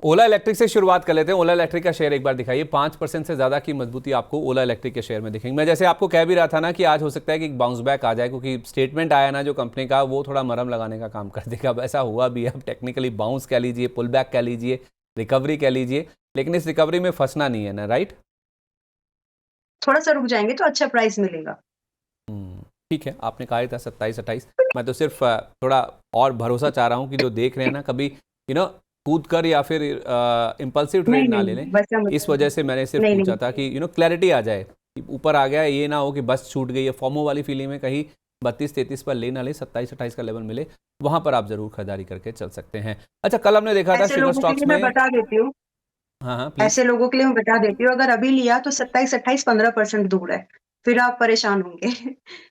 ओला electric से शुरुआत कर लेते हैं। ओला इलेक्ट्रिक का शेयर एक बार दिखाइए। 5% से ज़्यादा की मजबूती आपको ओला इलेक्ट्रिक के शेयर में दिखेंगी। मैं जैसे आपको कह भी रहा था ना कि आज हो सकता है कि बाउंस बैक आ जाए, क्योंकि स्टेटमेंट आया ना जो कंपनी का, वो थोड़ा मरहम लगाने का काम कर देगा। वैसा हुआ भी है। अब टेक्निकली बाउंस कह लीजिए, पुल बैक कह लीजिए, रिकवरी कह लीजिए, लेकिन इस रिकवरी में फंसना नहीं है ना, राइट? थोड़ा सा रुक जाएंगे तो अच्छा प्राइस मिलेगा। ठीक है, आपने कहा था 27-28। मैं तो सिर्फ थोड़ा और भरोसा चाह रहा हूँ कि जो देख रहे हैं ना, कभी कूद कर या फिर इम्पल्सिव नहीं ट्रेड ना नहीं ले लें। नहीं, वैसा मत इस वजह करिए। से मैंने सिर्फ नहीं पूछा नहीं। था कि क्लैरिटी आ जाए कि ऊपर आ गया, ये ना हो कि बस छूट गई है। फॉर्मो वाली फीलिंग में कहीं 32-33 पर ले ना ले, 27-28 का लेवल मिले, वहां पर आप जरूर खरीदारी करके चल सकते हैं। अच्छा, कल हमने देखा था ऐसे शुगर लोगों के स्टॉक्स लिए मैं में। बता देती हूँ। हाँ हाँ, प्लीज। ऐसे लोगों के लिए मैं बता देती हूँ, अगर अभी लिया तो 27-28 15% दूर है, फिर आप परेशान होंगे।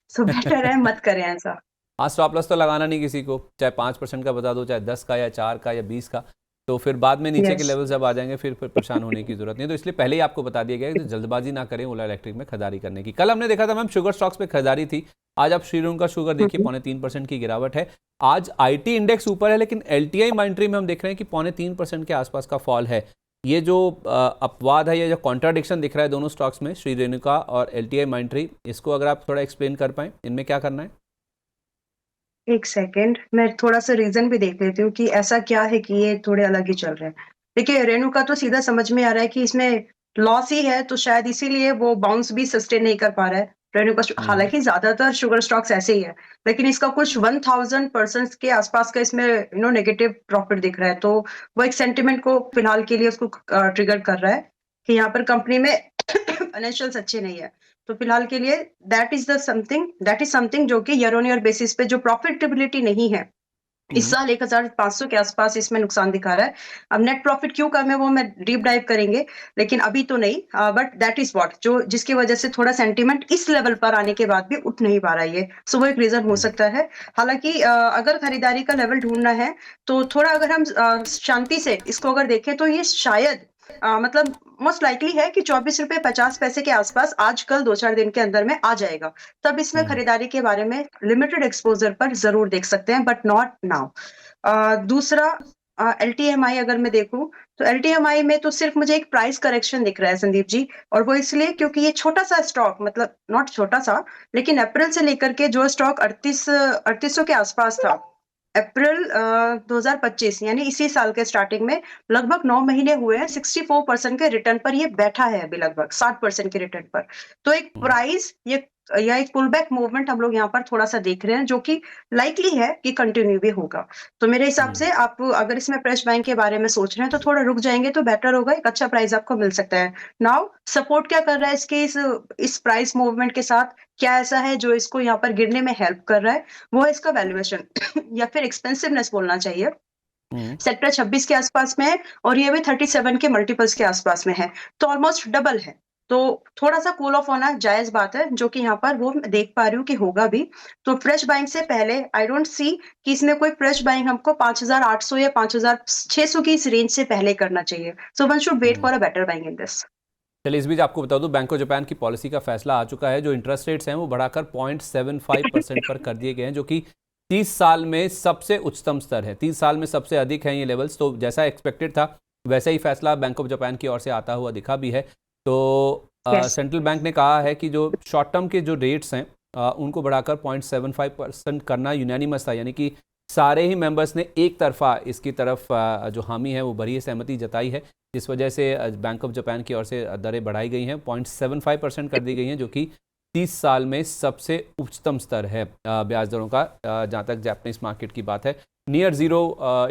सो बेटर है मत करें ऐसा। हाँ, स्टॉप लॉस तो लगाना नहीं किसी को, चाहे 5% का बता दो, चाहे 10 का या 4 का या 20 का। तो फिर बाद में नीचे के यस। लेवल जब आ जाएंगे फिर परेशान होने की जरूरत नहीं है। तो इसलिए पहले ही आपको बता दिया गया है कि जल्दबाजी ना करें ओला इलेक्ट्रिक में खरीदारी करने की। कल हमने देखा था मैम शुगर स्टॉक्स में खरीदारी थी। आज आप श्रीलंका शुगर देखिए, 3.25% की गिरावट है। आज आईटी इंडेक्स ऊपर है, लेकिन एलटीआई माइंट्री में हम देख रहे हैं कि 3.25% के आसपास का फॉल है। ये जो अपवाद है या जो कॉन्ट्राडिक्शन दिख रहा है दोनों स्टॉक्स में, श्री रेणुका और एलटीआई माइंट्री, इसको अगर आप थोड़ा एक्सप्लेन कर पाए, इनमें क्या करना है? एक सेकेंड, मैं थोड़ा सा रीजन भी देख लेती हूँ कि ऐसा क्या है कि ये थोड़े अलग ही चल रहे हैं। देखिए, रेणु का तो सीधा समझ में आ रहा है कि इसमें लॉस ही है, तो शायद इसीलिए वो बाउंस भी सस्टेन नहीं कर पा रहा है। रेणु का हम्म। हालांकि ज्यादातर शुगर स्टॉक्स ऐसे ही है, लेकिन इसका कुछ 1000% के आसपास का इसमें नेगेटिव प्रॉफिट दिख रहा है, तो वो एक सेंटिमेंट को फिलहाल के लिए उसको ट्रिगर कर रहा है कि यहाँ पर कंपनी में फाइनेंशियल्स अच्छे नहीं है। तो फिलहाल के लिए दैट इज समथिंग जो कि ईयर ऑन ईयर बेसिस पे जो प्रॉफिटेबिलिटी नहीं है, इस हम्म। साल 1500 के आसपास इसमें नुकसान दिखा रहा है। अब नेट प्रॉफिट क्यों कम है वो मैं डीप डाइव करेंगे, लेकिन अभी तो नहीं। बट दैट इज व्हाट जो जिसकी वजह से थोड़ा सेंटीमेंट इस लेवल पर आने के बाद भी उठ नहीं पा रहा है ये, सो वो एक रीजन हो सकता है। हालांकि अगर खरीदारी का लेवल ढूंढना है तो थोड़ा अगर हम शांति से इसको अगर देखें तो ये शायद मतलब मोस्ट लाइकली है कि 24 रुपए 50 पैसे के आसपास आज कल 2-4 दिन के अंदर में आ जाएगा। तब इसमें हम्म। खरीदारी के बारे में लिमिटेड एक्सपोजर पर जरूर देख सकते हैं, बट नॉट नाउ। दूसरा, एलटीएमआई अगर मैं देखूं तो एलटीएमआई में तो सिर्फ मुझे एक प्राइस करेक्शन दिख रहा है संदीप जी, और वो इसलिए क्योंकि ये छोटा सा स्टॉक, मतलब नॉट छोटा सा, लेकिन अप्रैल से लेकर के जो स्टॉक 3800 के आसपास था, अप्रैल 2025 यानी इसी साल के स्टार्टिंग में लगभग 9 महीने हुए हैं, 64% के रिटर्न पर ये बैठा है, अभी लगभग 60% के रिटर्न पर। तो एक हम्म। प्राइस ये या एक पुल बैक मूवमेंट हम लोग यहाँ पर थोड़ा सा देख रहे हैं, जो कि लाइकली है कि कंटिन्यू भी होगा। तो मेरे हिसाब हम्म। से आप अगर इसमें फ्रेश बाइंग के बारे में सोच रहे हैं तो थोड़ा रुक जाएंगे तो बेटर होगा, एक अच्छा प्राइस आपको मिल सकता है। नाउ सपोर्ट क्या कर रहा है इसके इस प्राइस मूवमेंट के साथ, क्या ऐसा है जो इसको यहाँ पर गिरने में हेल्प कर रहा है? वो है इसका वैल्यूएशन या फिर एक्सपेंसिवनेस बोलना चाहिए। हम्म। सेक्टर 26 के आसपास में है और ये भी 37 के मल्टीपल्स के आसपास में है, तो ऑलमोस्ट डबल है। तो थोड़ा सा कूल ऑफ होना जायज बात है, जो कि यहाँ पर वो मैं देख पा रही हूँ कि होगा भी। तो फ्रेश बाइंग से पहले आई डोंट सी कि इसमें कोई फ्रेश बाइंग हमको 5800 या 5600 की इस रेंज से पहले करना चाहिए। So one should wait hmm. For a better buying in this. चलिए, इस बीच आपको बता दूं, बैंक ऑफ जापान की पॉलिसी का फैसला आ चुका है। जो इंटरेस्ट रेट्स हैं वो बढ़ाकर 0.75% पर कर दिए गए हैं, जो कि 30 साल में सबसे उच्चतम स्तर है। 30 साल में सबसे अधिक हैं ये लेवल्स। तो जैसा एक्सपेक्टेड था वैसा ही फैसला बैंक ऑफ जापान की ओर से आता हुआ दिखा भी है। तो यस। सेंट्रल बैंक ने कहा है कि जो शॉर्ट टर्म के जो रेट्स हैं उनको बढ़ाकर 0.75% करना यूनानिमस था, यानी कि सारे ही मेंबर्स ने एक तरफा इसकी तरफ जो हामी है वो भरी सहमति जताई है, जिस वजह से बैंक ऑफ जापान की ओर से दरें बढ़ाई गई हैं, 0.75% कर दी गई हैं, जो कि 30 साल में सबसे उच्चतम स्तर है ब्याज दरों का, जहाँ तक जापानीज मार्केट की बात है। नियर जीरो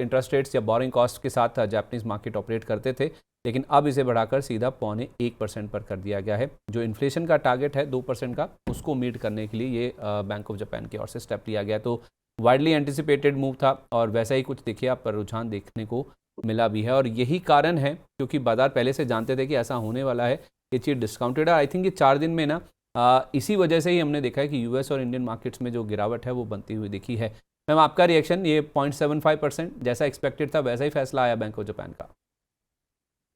इंटरेस्ट रेट्स या बोरिंग कॉस्ट के साथ जापानीज मार्केट ऑपरेट करते थे, लेकिन अब इसे बढ़ाकर सीधा 0.25% पर कर दिया गया है। जो इन्फ्लेशन का टारगेट है 2% का, उसको मीट करने के लिए ये बैंक ऑफ जापान की ओर से स्टेप लिया गया। तो वाइडली एंटिसिपेटेड मूव था और वैसा ही कुछ देखिए आप पर रुझान देखने को मिला भी है। और यही कारण है क्योंकि बाजार पहले से जानते थे कि ऐसा होने वाला है, ये चीज़ डिस्काउंटेड है। आई थिंक ये 4 दिन में ना इसी वजह से ही हमने देखा है कि यूएस और इंडियन मार्केट्स में जो गिरावट है वो बनती हुई दिखी है। मैम, आपका रिएक्शन? ये 0.75% जैसा एक्सपेक्टेड था वैसा ही फैसला आया बैंक ऑफ जापान का?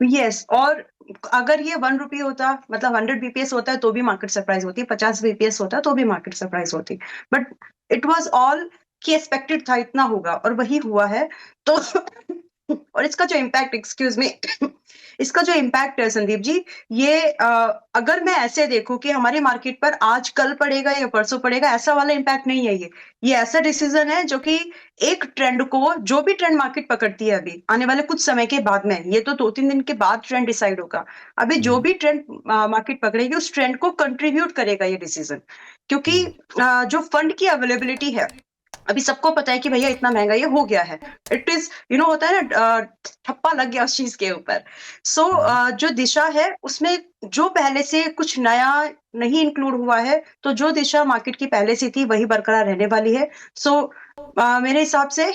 यस, और अगर ये 1 रुपी होता, मतलब 100 बीपीएस होता है तो भी मार्केट सरप्राइज होती, 50 बीपीएस होता तो भी मार्केट सरप्राइज होती। बट इट वाज ऑल कि एक्सपेक्टेड था इतना होगा और वही हुआ है। तो और इसका जो इम्पैक्ट, एक्सक्यूज मी, इसका जो इम्पैक्ट है संदीप जी, ये अगर मैं ऐसे देखूं कि हमारी मार्केट पर आज कल पड़ेगा या परसों पड़ेगा, ऐसा वाला इम्पैक्ट नहीं है ये ऐसा डिसीजन है जो कि एक ट्रेंड को, जो भी ट्रेंड मार्केट पकड़ती है अभी आने वाले कुछ समय के बाद में, ये तो 2-3 दिन के बाद ट्रेंड डिसाइड होगा। अभी जो भी ट्रेंड मार्केट पकड़ेगी उस ट्रेंड को कंट्रीब्यूट करेगा ये डिसीजन, क्योंकि जो फंड की अवेलेबिलिटी है, अभी सबको पता है कि भैया इतना महंगा ये हो गया है। इट इज होता है ना, ठप्पा लग गया उस चीज के ऊपर। सो जो दिशा है उसमें जो पहले से कुछ नया नहीं इंक्लूड हुआ है, तो जो दिशा मार्केट की पहले से थी वही बरकरार रहने वाली है। सो मेरे हिसाब से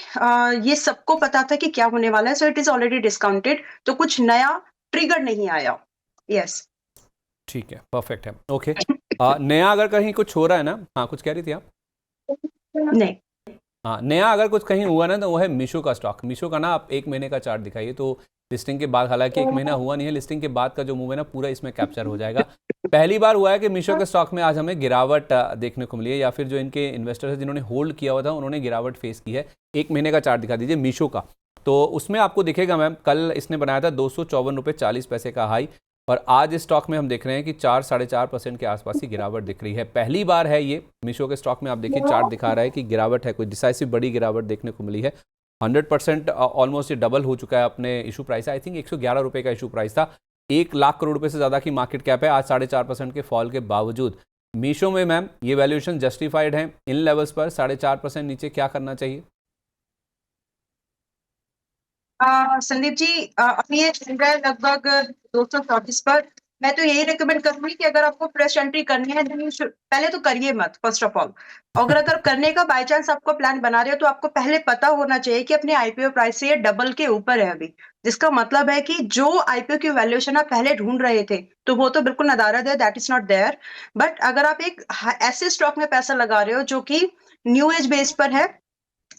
ये सबको पता था कि क्या होने वाला है, so it is already discounted, तो कुछ नया ट्रिगर नहीं आया। यस, ठीक है, परफेक्ट है, ओके। नया अगर कहीं कुछ हो रहा है ना, हाँ कुछ कह रही थी आप? नहीं, हाँ, नया अगर कुछ कहीं हुआ ना तो वो है मीशो का स्टॉक। मीशो का ना आप 1 महीने का चार्ट दिखाइए, तो लिस्टिंग के बाद, हालांकि 1 महीना हुआ नहीं है, लिस्टिंग के बाद का जो मूव है ना पूरा इसमें कैप्चर हो जाएगा। पहली बार हुआ है कि मीशो के स्टॉक में आज हमें गिरावट देखने को मिली है, या फिर जो इनके इन्वेस्टर्स हैं जिन्होंने होल्ड किया हुआ था उन्होंने गिरावट फेस की है। 1 महीने का चार्ट दिखा दीजिए मीशो का, तो उसमें आपको दिखेगा मैम, कल इसने बनाया था 254.40 रुपये का हाई, और आज इस स्टॉक में हम देख रहे हैं कि 4-4.5% के आसपास की गिरावट दिख रही है। पहली बार है ये मीशो के स्टॉक में, आप देखिए चार्ट दिखा रहा है कि गिरावट है, कोई डिसाइसिव बड़ी गिरावट देखने को मिली है। 100% ऑलमोस्ट ये डबल हो चुका है अपने इशू प्राइस। आई थिंक 111 रुपये का इशू प्राइस था, 1 लाख करोड़ रुपये से ज़्यादा की मार्केट कैप है आज 4.5% के फॉल के बावजूद। मीशो में मैम ये वैल्यूएशन जस्टिफाइड है? इन लेवल्स पर 4.5% नीचे क्या करना चाहिए? संदीप जी, अभी ये चल रहा है लगभग 234 पर। मैं तो यही रिकमेंड करूंगी कि अगर आपको फ्रेश एंट्री करनी है, then you should- पहले तो करिए मत, फर्स्ट ऑफ ऑल। अगर करने का बाय चांस आपको प्लान बना रहे हो, तो आपको पहले पता होना चाहिए कि अपने आईपीओ प्राइस से ये डबल के ऊपर है अभी, जिसका मतलब है कि जो आईपीओ की वैल्यूएशन आप पहले ढूंढ रहे थे, तो वो तो बिल्कुल नदारद है, that is not there. But अगर आप एक ऐसे स्टॉक में पैसा लगा रहे हो जो कि न्यू एज बेस पर है,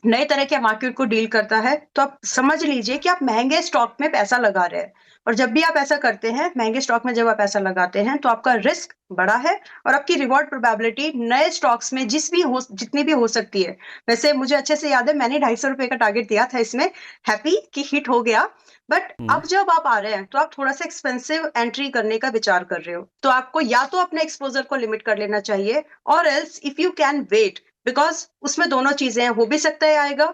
नए तरह के मार्केट को डील करता है, तो आप समझ लीजिए कि आप महंगे स्टॉक में पैसा लगा रहे हैं। और जब भी आप ऐसा करते हैं, महंगे स्टॉक में जब आप पैसा लगाते हैं, तो आपका रिस्क बड़ा है और आपकी रिवॉर्ड प्रोबेबिलिटी नए स्टॉक्स में जितनी भी हो सकती है। वैसे मुझे अच्छे से याद है, मैंने 250 रुपए का टारगेट दिया था इसमें, हैप्पी कि हिट हो गया। बट अब जब आप आ रहे हैं, तो आप थोड़ा सा एक्सपेंसिव एंट्री करने का विचार कर रहे हो, तो आपको या तो अपने एक्सपोजर को लिमिट कर लेना चाहिए, और else if you can wait, because उसमें दोनों चीजें हैं, हो भी सकता है आएगा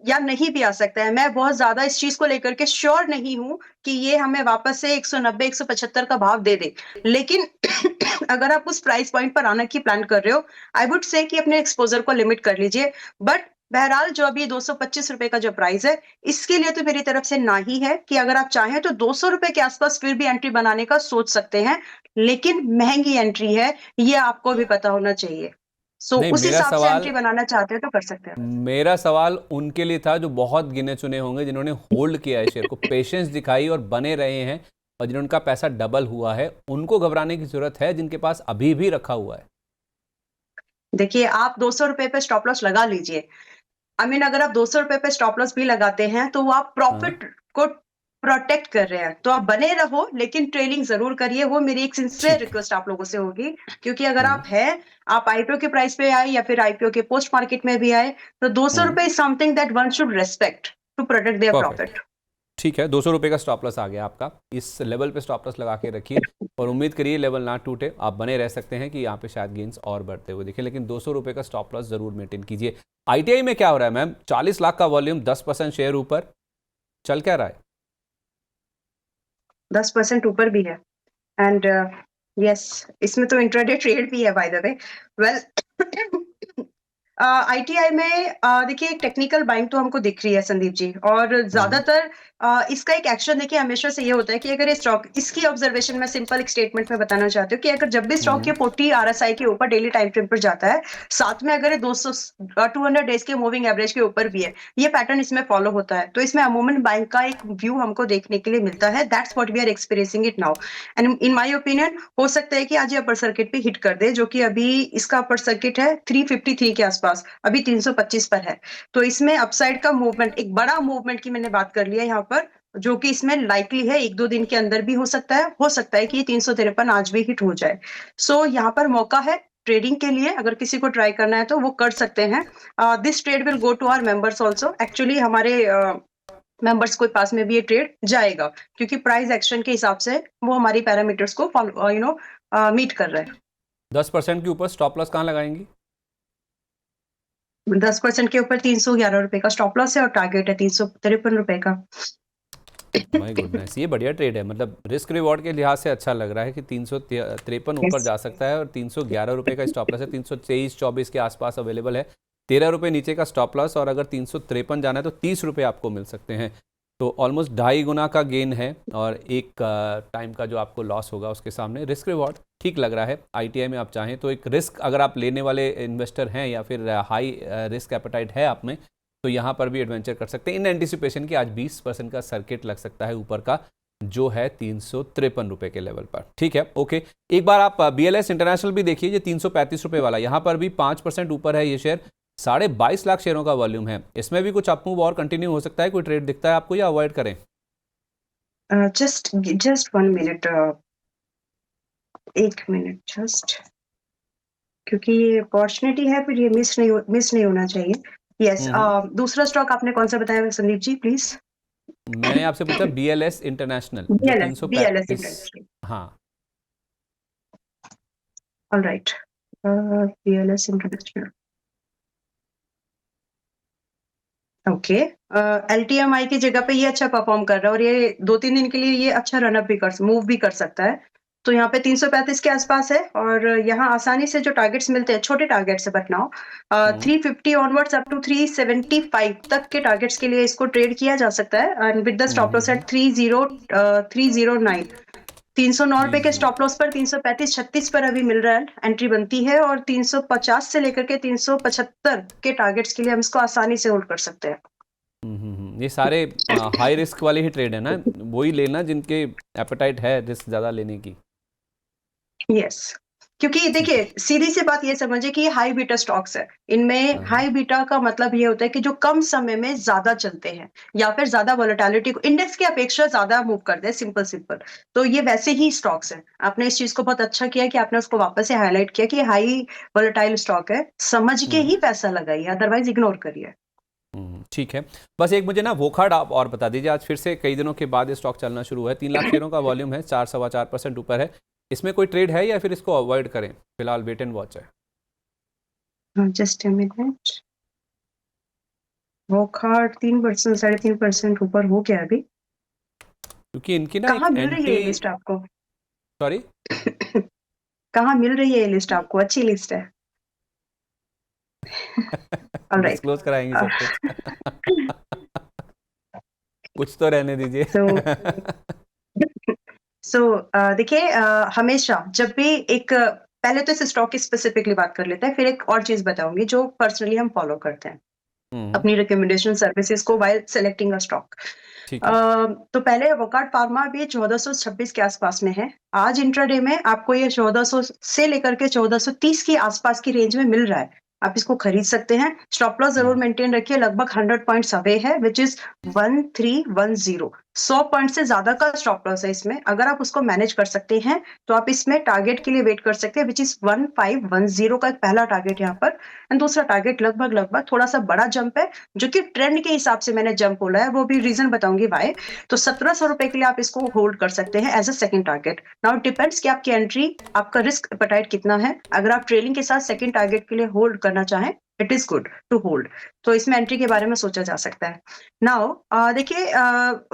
या नहीं भी आ सकता है। मैं बहुत ज्यादा इस चीज को लेकर के श्योर नहीं हूं कि ये हमें वापस से 190 175 का भाव दे दे, लेकिन अगर आप उस प्राइस पॉइंट पर आने की प्लान कर रहे हो, आई वुड से कि अपने एक्सपोजर को लिमिट कर लीजिए। बट बहरहाल जो अभी 225 रुपए का जो प्राइस है, इसके लिए तो मेरी तरफ से ना ही है, कि अगर आप चाहें तो 200 रुपए के आसपास फिर भी एंट्री बनाने का सोच सकते हैं, लेकिन महंगी एंट्री है, ये आपको भी पता होना चाहिए। सो नहीं, उस मेरा हिसाब से सवाल एंट्री बनाना चाहते हैं तो कर सकते हैं। मेरा सवाल उनके लिए था जो बहुत गिने चुने होंगे, जिन्होंने होल्ड किया है शेयर को, पेशेंस दिखाई और बने रहे हैं, और जिनका पैसा डबल हुआ है, उनको घबराने की जरूरत है जिनके पास अभी भी रखा हुआ है? देखिए, आप 200 रुपए पे स्टॉप लॉस लगा लीजिए। अगर आप 200 रुपए पे स्टॉप लॉस भी लगाते हैं, तो वो आप हाँ, प्रॉफिट को प्रोटेक्ट कर रहे हैं, तो आप बने रहो, लेकिन ट्रेलिंग जरूर करिए। वो मेरी एक सिंसियर ठीक है। रिक्वेस्ट आप लोगों से होगी, क्योंकि अगर हम्म, आप आईपीओ के प्राइस पे आए या फिर आईपीओ के पोस्ट मार्केट में भी आए, तो 200 हम्म, रुपए is something that one should respect to protect their perfect. Profit. ठीक है, 200 रुपये का स्टॉप लॉस आ गया आपका, इस लेवल पे स्टॉप लॉस लगा के रखिए, और उम्मीद करिए लेवल ना टूटे, आप बने रह सकते हैं कि यहाँ पे शायद गेंस और बढ़ते हुए दिखे, लेकिन 200 रुपये का स्टॉप लॉस जरूर मेंटेन कीजिए। आईटीआई में क्या हो रहा है मैम? 40 लाख का वॉल्यूम, 10% शेयर ऊपर, चल क्या रहा है? 10% ऊपर भी है, एंड यस, इसमें तो इंट्राडे ट्रेड भी है, by the way. Well, ITI में देखिए, एक टेक्निकल बाइंग तो हमको दिख रही है संदीप जी, और ज्यादातर इसका एक एक्शन देखिए हमेशा से ये होता है कि अगर ये स्टॉक, इसकी ऑब्जर्वेशन मैं सिंपल एक स्टेटमेंट में बताना चाहती हूँ, कि अगर जब भी स्टॉक ये 40 आरएसआई के ऊपर डेली टाइम फ्रेम पर जाता है, साथ में अगर ये 200 डेज के मूविंग एवरेज के ऊपर भी है, ये पैटर्न इसमें फॉलो होता है, तो इसमें अमूमन बाइंग का एक व्यू हमको देखने के लिए मिलता है। That's what we are experiencing it now, and in my opinion हो सकता है कि आज ये अपर सर्किट पे हिट कर दे, जो कि अभी इसका अपर सर्किट है 353 के आसपास, अभी 325 पर है। तो इसमें अपसाइड का मूवमेंट, एक बड़ा मूवमेंट की मैंने बात कर लिया यहाँ पर, जो कि इसमें लाइकली है 1-2 दिन के अंदर भी हो सकता है कि 353 आज भी हिट हो जाए। सो यहाँ पर मौका है ट्रेडिंग के लिए, अगर किसी को ट्राई करना है तो वो कर सकते हैं। This trade will go to our members also, actually हमारे मेंबर्स के पास में भी ये ट्रेड जाएगा, क्योंकि प्राइस एक्शन के हिसाब से वो हमारी पैरामीटर्स को मीट कर रहा है। 10% के ऊपर स्टॉप लॉस कहाँ लगाएंगी? 10% के ऊपर 311 रुपए का स्टॉप लॉस है और टारगेट है 353 रुपए का। माय गुडनेस, ये बढ़िया ट्रेड है, मतलब रिस्क रिवॉर्ड के लिहाज से अच्छा लग रहा है कि 353 ऊपर जा सकता है और 311 रुपये का स्टॉप लॉस है। 323-24 के आसपास अवेलेबल है, 13 रुपये नीचे का स्टॉप लॉस, और अगर 353 जाना है तो 30 रुपये आपको मिल सकते हैं। तो ऑलमोस्ट 2.5 गुना का गेन है, और एक टाइम का जो आपको लॉस होगा उसके सामने रिस्क रिवॉर्ड ठीक लग रहा है। ITI में आप चाहें तो एक रिस्क अगर आप लेने वाले इन्वेस्टर हैं या फिर हाई रिस्क एपेटाइट है आप में, तो यहाँ पर भी एडवेंचर कर सकते हैं इन एंटिसिपेशन कि आज 20% का सर्किट लग सकता है ऊपर का, जो है 353 रुपये के लेवल पर। ठीक है, ओके। एक बार आप BLS इंटरनेशनल भी देखिए, ये 335 रुपये वाला, यहाँ पर भी 5% ऊपर है ये शेयर। 22.5 लाख शेयरों का वॉल्यूम है, इसमें भी कुछ अप मूव और कंटिन्यू हो सकता है। कोई ट्रेड दिखता है आपको या अवॉइड करें? जस्ट 1 मिनट, 1 मिनट जस्ट, क्योंकि ये अपॉर्चुनिटी है, फिर ये मिस नहीं होना चाहिए। यस, दूसरा स्टॉक आपने कौन सा बताया संदीप जी, प्लीज? मैंने आपसे पूछा BLS इंटरनेशनल जो BLS 335। इंडस्ट्री। हाँ, alright, BLS international, okay. LTMI की जगह पे ये अच्छा परफॉर्म कर रहा है और ये 2-3 दिन के लिए ये अच्छा रनअप भी मूव भी कर सकता है। तो यहाँ पे 335 के आसपास है, और यहाँ आसानी से जो टारगेट्स मिलते हैं, छोटे टारगेट्स है but now 350 onwards up to 375 तक के टारगेट्स के लिए इसको ट्रेड किया जा सकता है, and with the stop loss at 309। 309 रुपए के स्टॉप लॉस पर 335-36 पर अभी मिल रहा है, एंट्री बनती है, और 350 से लेकर के 375 के टारगेट्स के लिए हम इसको आसानी से होल्ड कर सकते हैं। ये सारे हाई रिस्क वाले ही ट्रेड है ना, वही लेना जिनके एपेटाइट है रिस्क ज़्यादा लेने की। यस, क्योंकि ठीक है। देखिए सीधी सी बात ये समझिए कि ये हाई बीटा स्टॉक्स है। इनमें हाँ। हाई बीटा का मतलब ये होता है कि जो कम समय में ज्यादा चलते हैं, या फिर ज्यादा वोलेटिलिटी को इंडेक्स की अपेक्षा ज्यादा मूव करते हैं, सिंपल सिंपल। तो ये वैसे ही स्टॉक्स हैं। आपने इस चीज को बहुत अच्छा किया कि आपने उसको वापस से हाईलाइट किया कि हाई वोलेटाइल स्टॉक है, समझ के ही पैसा लगाइए, अदरवाइज इग्नोर करिए। ठीक है, बस एक मुझे ना वोखाड आप और बता दीजिए। आज फिर से कई दिनों के बाद ये स्टॉक चलना शुरू हुआ है, 3 लाख शेयरों का वॉल्यूम है, 4-4.25% ऊपर है। इसमें कोई ट्रेड है या फिर इसको अवॉइड करें? फिलहाल वेट एंड वॉच है। जस्ट अ मिनट, वोखार्ड 3%, 3.5% ऊपर हो गया अभी। क्योंकि इनकी ना कहाँ एक मिल रही है एंटी, ये लिस्ट आपको? सॉरी, कहाँ मिल रही है ये लिस्ट आपको? अच्छी लिस्ट है। ऑलराइट। डिस्क्लोज कराएंगे सब कुछ। कुछ तो रहने दीजिए। सो देखिए, हमेशा जब भी एक पहले तो इस स्टॉक की स्पेसिफिकली बात कर लेते हैं, फिर एक और चीज बताऊंगी जो पर्सनली हम फॉलो करते हैं अपनी रिकमेंडेशन सर्विसेज को वाइल सेलेक्टिंग अ स्टॉक। ठीक है। तो पहले वोकार्ड फार्मा भी 1426 के आसपास में है। आज इंट्राडे में आपको ये 1400 से लेकर के 1430 के आसपास की रेंज में मिल रहा है। आप इसको खरीद सकते हैं। स्टॉप लॉस जरूर मेंटेन रखिए, लगभग 100 पॉइंट्स अवे है, विच इज 1310। 100 पॉइंट से ज्यादा का स्टॉप लॉस है इसमें। अगर आप उसको मैनेज कर सकते हैं तो आप इसमें टारगेट के लिए वेट कर सकते हैं, विच इज 1510 का एक पहला टारगेट यहाँ पर, एंड दूसरा टारगेट लगभग थोड़ा सा बड़ा जंप है, जो कि ट्रेंड के हिसाब से मैंने जंप बोला है, वो भी रीजन बताऊंगी वाई। तो 1700 रुपए के लिए आप इसको होल्ड कर सकते हैं as a second target. Now depends कि आपकी एंट्री, आपका रिस्क एपेटाइट कितना है। अगर आप ट्रेलिंग के साथ सेकंड टारगेट के लिए होल्ड करना चाहें, it is good to hold. तो इसमें एंट्री के बारे में सोचा जा सकता है। नाउ देखिए,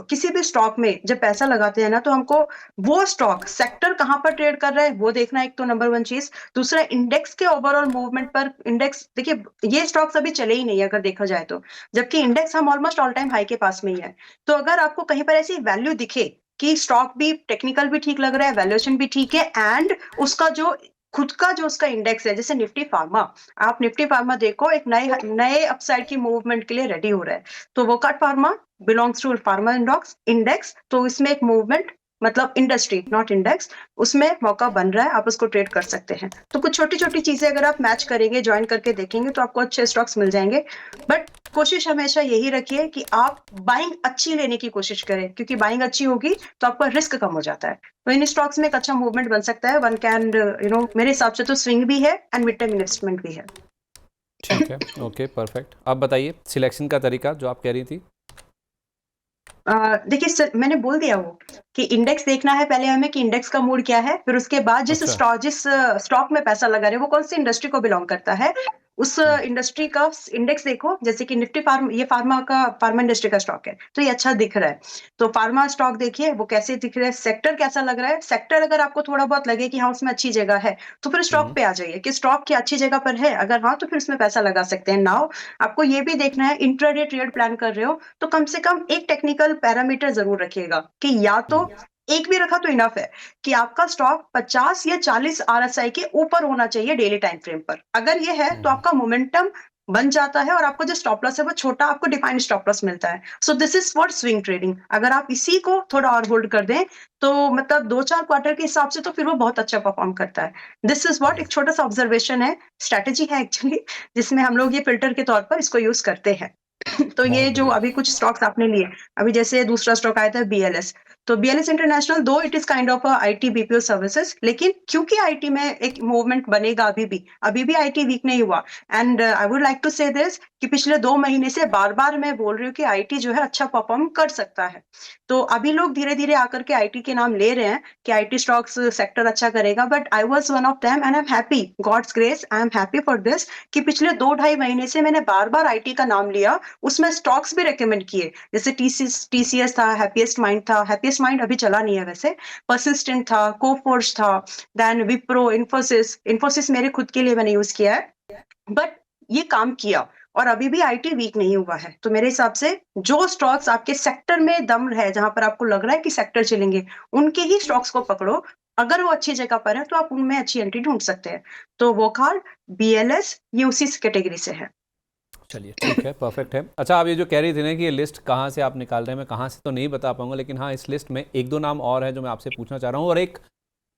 किसी भी स्टॉक में जब पैसा लगाते हैं ना, तो हमको वो स्टॉक सेक्टर कहां पर ट्रेड कर रहा है वो देखना, एक तो नंबर 1 चीज। दूसरा, इंडेक्स के ओवरऑल मूवमेंट पर। इंडेक्स देखिए, ये स्टॉक्स अभी चले ही नहीं है अगर देखा जाए तो, जबकि इंडेक्स हम ऑलमोस्ट ऑल टाइम हाई के पास में ही है। तो अगर आपको कहीं पर ऐसी वैल्यू दिखे कि स्टॉक भी टेक्निकल भी ठीक लग रहा है, वैल्यूएशन भी ठीक है, एंड उसका जो खुद का जो उसका इंडेक्स है, जैसे निफ्टी फार्मा, आप निफ्टी फार्मा देखो, एक नए नए अपसाइड की मूवमेंट के लिए रेडी हो रहा है। तो Wockhardt pharma belongs to pharma index, तो इसमें एक मूवमेंट, मतलब इंडस्ट्री नॉट इंडेक्स, उसमें मौका बन रहा है, आप उसको ट्रेड कर सकते हैं। तो कुछ छोटी छोटी चीजें अगर आप मैच करेंगे, ज्वाइन करके देखेंगे, तो आपको अच्छे स्टॉक्स मिल जाएंगे। बट कोशिश हमेशा यही रखिए कि आप बाइंग अच्छी लेने की कोशिश करें, क्योंकि बाइंग अच्छी होगी तो आपका रिस्क कम हो जाता है। तो इन स्टॉक्स में एक अच्छा मूवमेंट बन सकता है। वन कैन मेरे हिसाब से तो स्विंग भी है एंड मिड टर्म इन्वेस्टमेंट भी है। ठीक है, ओके, परफेक्ट। अब बताइए सिलेक्शन का तरीका जो आप कह रही थी। देखिए सर, मैंने बोल दिया वो कि इंडेक्स देखना है पहले हमें कि इंडेक्स का मूड क्या है, फिर उसके बाद अच्छा। जिस स्टॉक में पैसा लगा रहे हैं वो कौन सी इंडस्ट्री को बिलोंग करता है, उस हम्म, इंडस्ट्री का इंडेक्स देखो। जैसे कि निफ्टी फार्म, ये फार्मा इंडस्ट्री का स्टॉक है तो ये अच्छा दिख रहा है, तो फार्मा स्टॉक देखिए वो कैसे दिख रहा है, सेक्टर कैसा लग रहा है। सेक्टर अगर आपको थोड़ा बहुत लगे कि हाँ उसमें अच्छी जगह है, तो फिर स्टॉक हम्म, पे आ जाइए कि स्टॉक की अच्छी जगह पर है, अगर हाँ तो फिर उसमें पैसा लगा सकते हैं। नाउ आपको ये भी देखना है, इंट्राडे ट्रेड प्लान कर रहे हो तो कम से कम एक टेक्निकल पैरामीटर जरूर रखिएगा कि या तो हम्म, एक भी रखा तो इनफ है कि आपका स्टॉक 50 या 40 आरएसआई के ऊपर होना चाहिए डेली टाइम फ्रेम पर। अगर ये है तो हम्म, आपका मोमेंटम बन जाता है और आपको जो स्टॉप लॉस है वो छोटा, आपको डिफाइंड स्टॉप लॉस मिलता है। So this is for swing trading. अगर आप इसी को थोड़ा और होल्ड कर दें तो मतलब 2-4 क्वार्टर के हिसाब से तो फिर वो बहुत अच्छा परफॉर्म करता है। दिस इज व्हाट, हम्म, एक छोटा सा ऑब्जर्वेशन है, स्ट्रैटेजी है एक्चुअली, जिसमें हम लोग ये फिल्टर के तौर पर इसको यूज करते हैं। तो बहुत ये जो बढ़िया। अभी कुछ स्टॉक्स आपने लिए, अभी जैसे दूसरा स्टॉक आया था बीएलएस, तो बीएलएस इंटरनेशनल, दो it is kind of IT BPO services, लेकिन क्योंकि आईटी में एक मूवमेंट बनेगा, अभी भी आईटी वीक नहीं हुआ। And I would like to say this कि पिछले 2 महीने से बार बार मैं बोल रही हूँ कि आईटी जो है अच्छा परफॉर्म कर सकता है। तो अभी लोग धीरे धीरे आकर के आईटी के नाम ले रहे हैं कि आईटी स्टॉक्स सेक्टर अच्छा करेगा, but I was one of them and I am happy, God's grace, I am happy for this कि पिछले 2-2.5 महीने से मैंने बार बार आईटी का नाम लिया, उसमें स्टॉक्स भी रेकमेंड किए, जैसे टीसीएस था, हैप्पीएस्ट माइंड था, हैप्पीएस्ट माइंड अभी चला नहीं है वैसे, परसिस्टेंट था, कोफोर्स था, देन विप्रो, इन्फोसिस। इन्फोसिस मेरे खुद के लिए मैंने यूज किया है, बट ये काम किया और अभी भी आईटी वीक नहीं हुआ है। तो मेरे हिसाब से जो स्टॉक्स आपके सेक्टर में दम है, जहां पर आपको लग रहा है कि सेक्टर चलेंगे, उनके ही स्टॉक्स को पकड़ो। अगर वो अच्छी जगह पर है तो आप उनमें अच्छी एंट्री ढूंढ सकते हैं। तो वोकहार्ड, बीएलएस, ये उसी कैटेगरी से है। चलिए ठीक है, परफेक्ट है। अच्छा, आप ये जो कह रही थी ना कि ये लिस्ट कहाँ से आप निकाल रहे हैं, मैं कहाँ से तो नहीं बता पाऊंगा, लेकिन हाँ इस लिस्ट में एक दो नाम और है जो मैं आपसे पूछना चाह रहा हूँ, और एक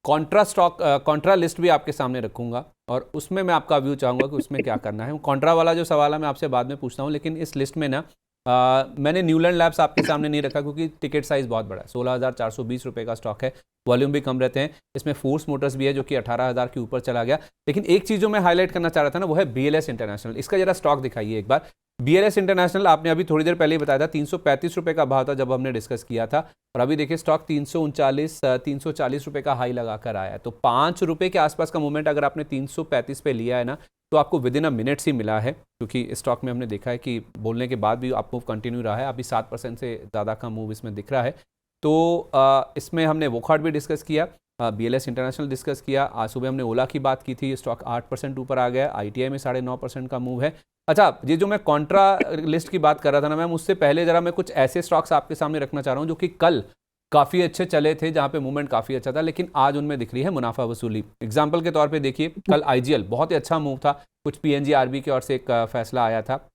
कॉन्ट्रा लिस्ट भी आपके सामने रखूंगा, और उसमें मैं आपका व्यू चाहूंगा कि उसमें क्या करना है। कॉन्ट्रा वाला जो सवाल है मैं आपसे बाद में पूछता हूँ, लेकिन इस लिस्ट में ना मैंने न्यूलैंड लैब्स आपके सामने नहीं रखा क्योंकि टिकट साइज़ बहुत बड़ा है, 16,420 रुपये का स्टॉक है, वॉल्यूम भी कम रहते हैं। इसमें फोर्स मोटर्स भी है जो कि 18,000 के ऊपर चला गया। लेकिन एक चीज़ जो मैं हाईलाइट करना चाह रहा था ना, वो है बीएलएस इंटरनेशनल। इसका जरा स्टॉक दिखाइए एक बार। बीएलएस इंटरनेशनल आपने अभी थोड़ी देर पहले ही बताया था 335 रुपये का भाव था जब हमने डिस्कस किया था, और अभी देखिए स्टॉक 340 रुपये का हाई लगाकर आया है। तो 5 रुपये के आसपास का मूवमेंट अगर आपने 335 पे लिया है ना, तो आपको विद इन अ मिनट्स ही मिला है, क्योंकि स्टॉक में हमने देखा है कि बोलने के बाद भी आप मूव कंटिन्यू रहा है। अभी 7% से ज़्यादा का मूव इसमें दिख रहा है। तो इसमें हमने वोकहार्ट भी डिस्कस किया, बीएलएस इंटरनेशनल डिस्कस किया, आज सुबह हमने ओला की बात की थी, स्टॉक 8% ऊपर आ गया, आईटीआई में 9.5% का मूव है। अच्छा, ये जो मैं कॉन्ट्रा लिस्ट की बात कर रहा था ना मैम, उससे पहले जरा मैं कुछ ऐसे स्टॉक्स आपके सामने रखना चाह रहा हूँ जो कि कल काफ़ी अच्छे चले थे, जहाँ पे मूवमेंट काफ़ी अच्छा था, लेकिन आज उनमें दिख रही है मुनाफा वसूली। एग्जाम्पल के तौर पे देखिए, कल आईजीएल बहुत ही अच्छा मूव था, कुछ पीएनजीआरबी की ओर से एक फैसला आया था,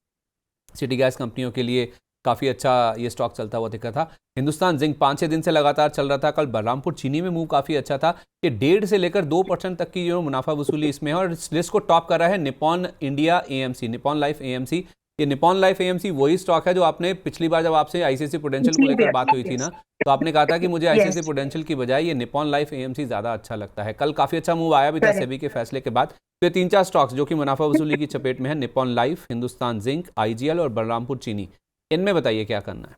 सिटी गैस कंपनियों के लिए काफ़ी अच्छा ये स्टॉक चलता हुआ दिखा था। हिंदुस्तान जिंक 5-6 दिन से लगातार चल रहा था। कल बलरामपुर चीनी में मूव काफ़ी अच्छा था कि 1.5 से लेकर 2% तक की जो मुनाफा वसूली इसमें है, और इस लिस्ट को टॉप कर रहा है Nippon India AMC, Nippon life AMC. ये निपॉन लाइफ एएमसी वही स्टॉक है जो आपने पिछली बार जब आपसे आईसीआईसी प्रूडेंशियल को इसलिए भी लेकर बात हुई थी यस, ना, तो आपने कहा था कि मुझे आईसीआईसी यस, प्रूडेंशियल की बजाय ये निपॉन लाइफ एएमसी ज़्यादा अच्छा लगता है। कल काफ़ी अच्छा मूव आया भी था करेक्ट। सेबी के फैसले के बाद। तो ये 3-4 स्टॉक्स जो कि मुनाफा वसूली की चपेट में है, Nippon life, Hindustan zinc, IGL और बलरामपुर चीनी, इनमें बताइए क्या करना है।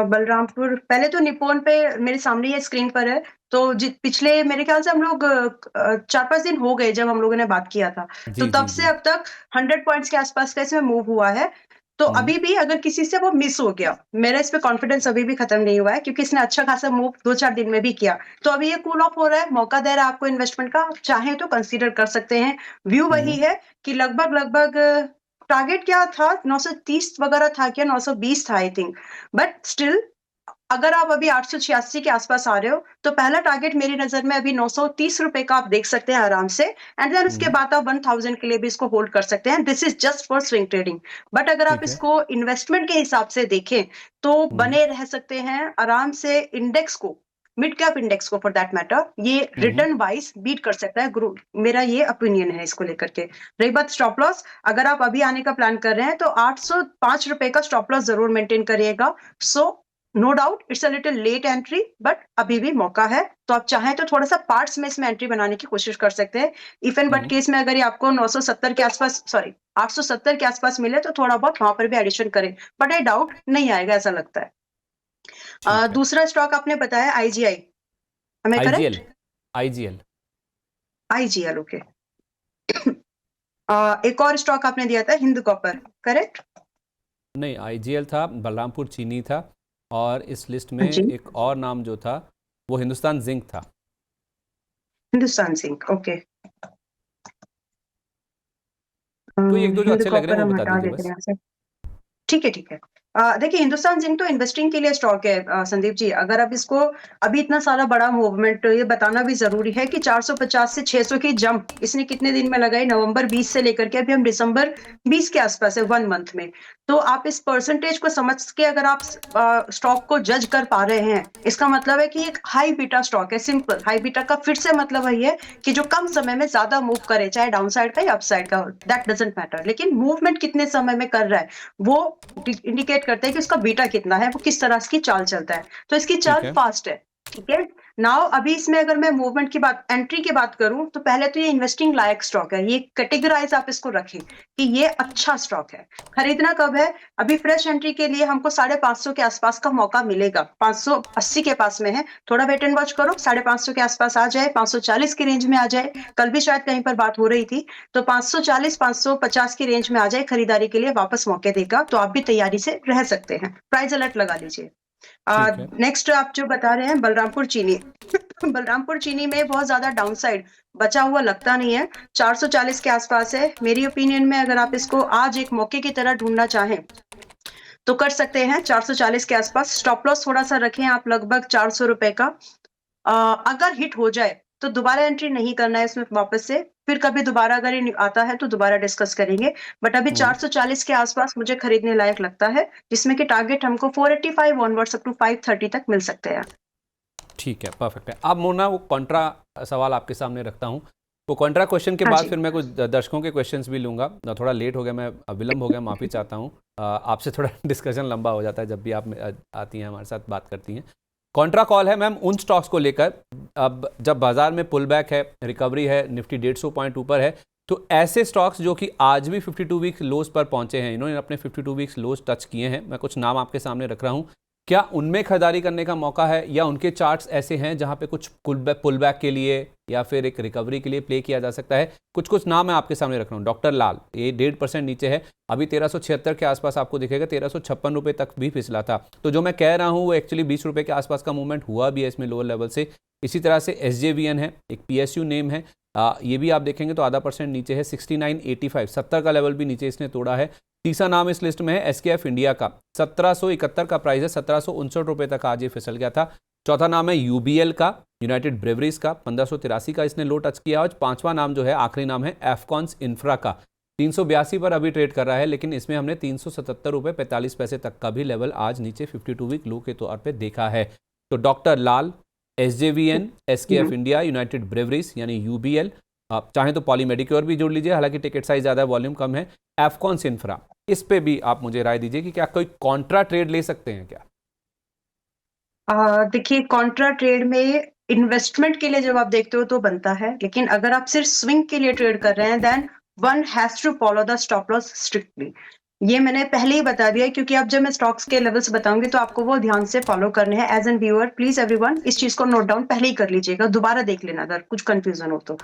बलरामपुर, पहले तो निप्पॉन पे मेरे सामने ये स्क्रीन पर है। तो पिछले मेरे ख्याल से हम लोग 4-5 दिन हो गए जब हम लोगों ने बात किया था, तो जी तब जी से जी। अब तक 100 पॉइंट्स के आसपास का इसमें मूव हुआ है। तो हम्म, अभी भी अगर किसी से वो मिस हो गया, मेरा इस पे कॉन्फिडेंस अभी भी खत्म नहीं हुआ है, क्योंकि इसने अच्छा खासा मूव 2-4 दिन में भी किया। तो अभी ये कूल ऑफ हो रहा है, मौका दे रहा है आपको इन्वेस्टमेंट का, आप चाहें तो कंसीडर कर सकते हैं। व्यू वही हम्म, है कि लगभग लगभग टारगेट क्या था, 930 वगैरह था क्या, 920 था आई थिंक, बट स्टिल अगर आप अभी 886 के आसपास आ रहे हो, तो पहला टारगेट मेरी नजर में अभी 930 रुपए का आप देख सकते हैं आराम से। एंड देन उसके हम्म, बाद आप 1000 के लिए भी इसको होल्ड कर सकते हैं। This is just for swing trading. But अगर आप ठीक है। इसको इन्वेस्टमेंट के हिसाब से देखें, तो हम्म, बने रह सकते हैं आराम से इंडेक्स को, मिड कैप इंडेक्स को फॉर दैट मैटर, ये हम्म, रिटर्न वाइज बीट कर सकता है ग्रुप। मेरा ये ओपिनियन है इसको लेकर के। रही बात स्टॉप लॉस, अगर आप अभी आने का प्लान कर रहे हैं तो 805 रुपए का स्टॉप लॉस जरूर मेंटेन करिएगा। So no doubt it's a little late entry, but अभी भी मौका है, तो आप चाहें तो थोड़ा सा पार्ट्स में इसमें एंट्री बनाने की कोशिश कर सकते हैं। इफ एंड बट केस में अगर ये आपको 970 के आसपास, सॉरी 870 के आसपास मिले तो थोड़ा बहुत वहां पर भी एडिशन करें, बट आई डाउट नहीं आएगा ऐसा लगता है। ठीक है। दूसरा स्टॉक आपने बताया IGI, M I IGL, correct? IGL IGL, okay. एक और स्टॉक आपने दिया था हिंद कॉपर, करेक्ट? नहीं, आईजीएल था, बलरामपुर चीनी था, और इस लिस्ट में जी, एक और नाम जो था वो हिंदुस्तान जिंक था। Hindustan zinc, okay. तो ये एक दो जो हिंद अच्छे लग रहे कॉपर हैं वो हम बता हटा दीजिए देते हैं बस। यहाँ से। ठीक है, ठीक है। देखिए हिंदुस्तान जिंक तो इन्वेस्टिंग के लिए स्टॉक है संदीप जी। अगर आप इसको, अभी इतना सारा बड़ा मूवमेंट, ये बताना भी जरूरी है कि 450 से 600 की जंप इसने कितने दिन में लगाई, नवंबर 20 से लेकर के अभी हम दिसंबर 20 के आसपास है, 1 मंथ में। तो आप इस परसेंटेज को समझ के अगर आप स्टॉक को जज कर पा रहे हैं, इसका मतलब है कि एक हाई बीटा स्टॉक है। सिंपल हाई बीटा का फिर से मतलब वही है कि जो कम समय में ज्यादा मूव करे, चाहे डाउन साइड का या अप साइड का, दैट डजेंट मैटर, लेकिन मूवमेंट कितने समय में कर रहा है वो इंडिकेट करते हैं कि उसका बीटा कितना है, वो किस तरह की चाल चलता है। तो इसकी ठीक चाल है। फास्ट है, ठीक है। नाउ अभी इसमें अगर मैं मूवमेंट की बात, एंट्री की बात करूं, तो पहले तो ये इन्वेस्टिंग लायक स्टॉक है, ये कैटेगराइज आप इसको रखें कि ये अच्छा स्टॉक है। खरीदना कब है? अभी फ्रेश एंट्री के लिए हमको 550 के आसपास का मौका मिलेगा, 580 के पास में है, थोड़ा वेट एंड वॉच करो, 550 के आसपास आ जाए, 540 की रेंज में आ जाए, कल भी शायद कहीं पर बात हो रही थी, तो 540 550 की रेंज में आ जाए, खरीदारी के लिए वापस मौके देगा, तो आप भी तैयारी से रह सकते हैं, प्राइस अलर्ट लगा लीजिए। ठीक है। नेक्स्ट आप जो बता रहे हैं बलरामपुर चीनी, बलरामपुर चीनी में बहुत ज्यादा डाउनसाइड बचा हुआ लगता नहीं है, 440 के आसपास है मेरी ओपिनियन में। अगर आप इसको आज एक मौके की तरह ढूंढना चाहें तो कर सकते हैं, 440 के आसपास स्टॉप लॉस थोड़ा सा रखें आप, लगभग 400 रुपए का। अगर हिट हो जाए तो दोबारा एंट्री नहीं करना है इसमें वापस से, फिर कभी दोबारा अगर ये आता है तो दोबारा डिस्कस करेंगे, बट अभी 440 के आसपास मुझे खरीदने लायक लगता है, जिसमें कि टारगेट हमको 485 ऑनवर्ड्स अप टू 530 तक मिल सकते हैं। ठीक है, परफेक्ट है। अब मोना वो कॉन्ट्रा सवाल आपके सामने रखता हूँ। वो कॉन्ट्रा क्वेश्चन के हाँ बाद जी। फिर मैं कुछ दर्शकों के क्वेश्चंस भी लूँगा। थोड़ा लेट हो गया, मैं विलम्ब हो गया, माफ़ी चाहता हूँ। आपसे थोड़ा डिस्कशन लंबा हो जाता है जब भी आप आती हैं, हमारे साथ बात करती हैं। कॉन्ट्रा कॉल है मैम उन स्टॉक्स को लेकर, अब जब बाजार में पुल बैक है, रिकवरी है, निफ्टी 150 पॉइंट ऊपर है, तो ऐसे स्टॉक्स जो कि आज भी 52 वीक्स लोज पर पहुंचे हैं, इन्होंने अपने 52 वीक्स लोज टच किए हैं, मैं कुछ नाम आपके सामने रख रहा हूं, क्या उनमें खरीदारी करने का मौका है, या उनके चार्ट्स ऐसे हैं जहां पे कुछ पुल बैक के लिए या फिर एक रिकवरी के लिए प्ले किया जा सकता है? कुछ कुछ नाम मैं आपके सामने रख रहा हूँ। डॉक्टर लाल, ये 1.5% नीचे है, अभी 1376 के आसपास आपको दिखेगा, 1356 रुपये तक भी फिसला था। तो जो मैं कह रहा हूँ वो एक्चुअली 20 रुपये के आसपास का मूवमेंट हुआ भी है इसमें लोअर लेवल से। इसी तरह से SJVN है, एक PSU नेम है, ये भी आप देखेंगे तो आधा % नीचे है, 6985, 70 का लेवल भी नीचे इसने तोड़ा है। तीसरा नाम इस लिस्ट में है SKF इंडिया का, 1771 का प्राइस है, 1759 रुपये तक आज ये फिसल गया था। चौथा नाम है UBL का, यूनाइटेड ब्रेवरीज का, 1583 का इसने लो टच किया। और पांचवा नाम जो है, आखिरी नाम है एफकॉन्स इंफ्रा का, 382 पर अभी ट्रेड कर रहा है, लेकिन इसमें हमने 377 रुपये 45 पैसे तक का भी लेवल आज नीचे 52 वीक लो के तौर पे देखा है। तो डॉक्टर लाल, SJVN, SKF India, United breweries यानी UBL, आप चाहें तो पॉलीमेडिक्योर भी जोड़ लीजिए, हालांकि टिकट साइज ज़्यादा है, वॉल्यूम कम है, एफकॉन्स इंफ्रा, इस पे भी आप मुझे राय दीजिए कि क्या कोई कॉन्ट्रा ट्रेड ले सकते हैं क्या? देखिए कॉन्ट्रा ट्रेड में इन्वेस्टमेंट के लिए जब आप देखते हो तो बनता है, लेकिन अगर आप सिर्फ स्विंग के लिए ट्रेड कर रहे हैं then one has to follow the stop loss strictly. ये मैंने पहले ही बता दिया है, क्योंकि अब जब मैं स्टॉक्स के लेवल्स बताऊंगी तो आपको वो ध्यान से फॉलो करने हैं। As an viewer please everyone इस चीज को नोट डाउन पहले ही कर लीजिएगा, दोबारा देख लेना अगर कुछ कंफ्यूजन हो तो।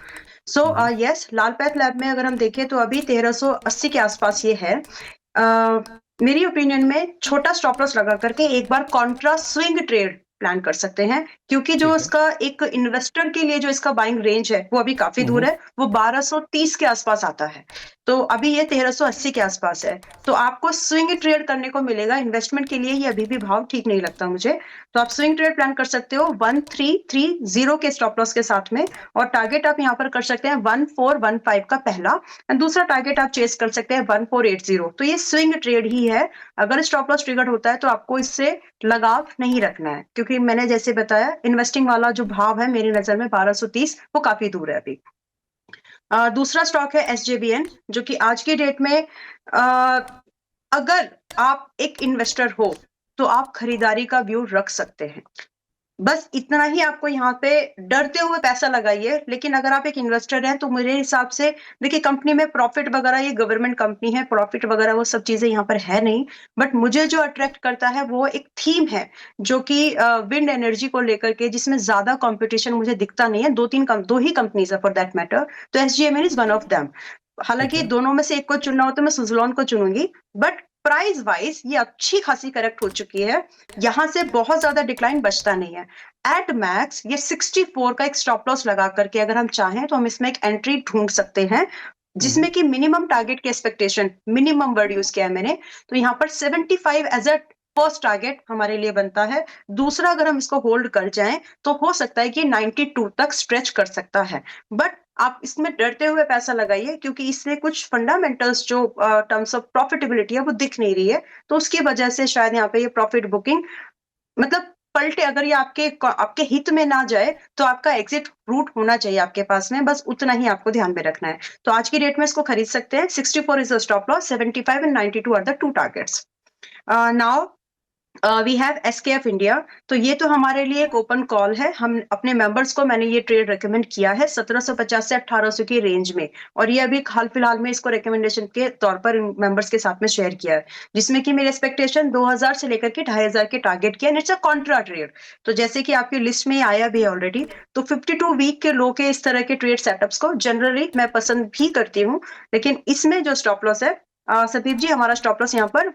सो यस, लालपैथ लैब में अगर हम देखें तो अभी 1380 के आसपास ये है। मेरी ओपिनियन में छोटा स्टॉप लॉस लगा करके एक बार कॉन्ट्रा स्विंग ट्रेड प्लान कर सकते हैं, क्योंकि जो ठीक है। इसका एक इन्वेस्टर के लिए जो इसका बाइंग रेंज है वो अभी काफी दूर है, वो 1230 के आसपास आता है, तो अभी ये 1380 के आसपास है। तो आपको स्विंग ट्रेड करने को मिलेगा, इन्वेस्टमेंट के लिए ये अभी भी भाव ठीक नहीं लगता मुझे। तो आप स्विंग ट्रेड प्लान कर सकते हो 1330 के स्टॉप लॉस के साथ में, और टारगेट आप यहाँ पर कर सकते हैं 1415 का पहला, एंड दूसरा टारगेट आप चेस कर सकते हैं 1480। तो ये स्विंग ट्रेड ही है। अगर स्टॉप लॉस ट्रिगर होता है तो आपको इससे लगाव नहीं रखना है, क्योंकि मैंने जैसे बताया इन्वेस्टिंग वाला जो भाव है मेरी नजर में 1230 वो काफी दूर है अभी। दूसरा स्टॉक है SJVN, जो कि आज की डेट में अगर आप एक इन्वेस्टर हो तो आप खरीदारी का व्यू रख सकते हैं। बस इतना ही आपको यहाँ पे डरते हुए पैसा लगाइए। लेकिन अगर आप एक इन्वेस्टर हैं तो मेरे हिसाब से देखिए, कंपनी में प्रॉफिट वगैरह, ये गवर्नमेंट कंपनी है, प्रॉफिट वगैरह वो सब चीजें यहाँ पर है नहीं। बट मुझे जो अट्रैक्ट करता है वो एक थीम है, जो कि विंड एनर्जी को लेकर के, जिसमें ज्यादा कंपटीशन मुझे दिखता नहीं है। दो ही कंपनीज है फॉर दैट मैटर, तो SGMN is one of them. ठीक हालांकि है। दोनों में से एक को चुनना हो तो मैं सुजलॉन को चुनूंगी। बट प्राइस वाइज ये अच्छी खासी करेक्ट हो चुकी है, यहाँ से बहुत ज्यादा डिक्लाइन बचता नहीं है। एट मैक्स ये 64 का एक स्टॉप लॉस लगा करके अगर हम चाहें तो हम इसमें एक एंट्री ढूंढ सकते हैं, जिसमें कि मिनिमम टारगेट की एक्सपेक्टेशन, मिनिमम वर्ड यूज किया है मैंने, तो यहाँ पर 75 एज अ फर्स्ट टारगेट हमारे लिए बनता है। दूसरा, अगर हम इसको होल्ड कर जाएं तो हो सकता है कि 92 तक स्ट्रेच कर सकता है। बट आप इसमें डरते हुए पैसा लगाइए, क्योंकि इसमें कुछ फंडामेंटल्स जो टर्म्स ऑफ प्रॉफिटेबिलिटी है वो दिख नहीं रही है, तो उसकी वजह से शायद यहाँ पे ये प्रॉफिट बुकिंग मतलब पलटे। अगर ये आपके हित में ना जाए तो आपका एग्जिट रूट होना चाहिए आपके पास में, बस उतना ही आपको ध्यान में रखना है। तो आज की डेट में इसको खरीद सकते हैं। 64 is the stop loss, 75 and 92 are the two targets. Now we have SKF India. तो ये तो हमारे लिए एक ओपन कॉल है। हम अपने मेंबर्स को, मैंने ये ट्रेड रेकमेंड किया है 1750 से 1800 की रेंज में, और ये अभी हाल फिलहाल में इसको रिकमेंडेशन के तौर पर मेंबर्स के साथ में शेयर किया है, जिसमें कि मेरी एक्सपेक्टेशन 2000 से लेकर के 2500 के टारगेट किया। इट्स अ कॉन्ट्रा ट्रेड, तो जैसे कि आपकी लिस्ट में आया भी है ऑलरेडी। तो 52 वीक के लो के इस तरह के ट्रेड सेटअप्स को जनरली मैं पसंद भी करती हूँ। लेकिन इसमें जो स्टॉप लॉस है, संदीप जी, हमारा स्टॉप लॉस यहाँ पर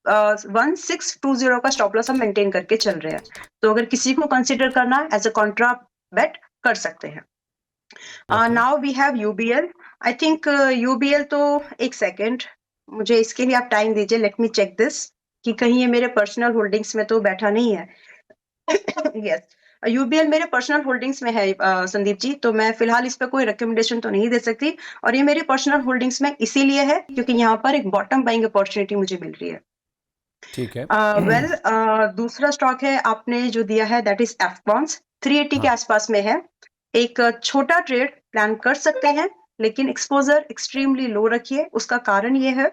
1620 का स्टॉप लॉस हम मेंटेन करके चल रहे हैं। तो अगर किसी को कंसिडर करना है एज अ कॉन्ट्रा बेट, कर सकते हैं। Now we have UBL। I think UBL तो, एक सेकेंड, मुझे इसके लिए आप टाइम दीजिए, लेट मी चेक दिस, कि कहीं ये मेरे पर्सनल होल्डिंग्स में तो बैठा नहीं है। यस, UBL मेरे पर्सनल होल्डिंग्स में है संदीप जी, तो मैं फिलहाल इस पर कोई रिकमेंडेशन तो नहीं दे सकती। और ये मेरी पर्सनल होल्डिंग्स में इसीलिए है क्योंकि यहाँ पर एक बॉटम बाइंग अपॉर्चुनिटी मुझे मिल रही है। ठीक है। वेल, दूसरा स्टॉक है आपने जो दिया है, दैट इज एफकॉन्स, 380 के हाँ। आसपास में है। एक छोटा ट्रेड प्लान कर सकते हैं, लेकिन एक्सपोजर एक्सट्रीमली लो रखिए। उसका कारण ये है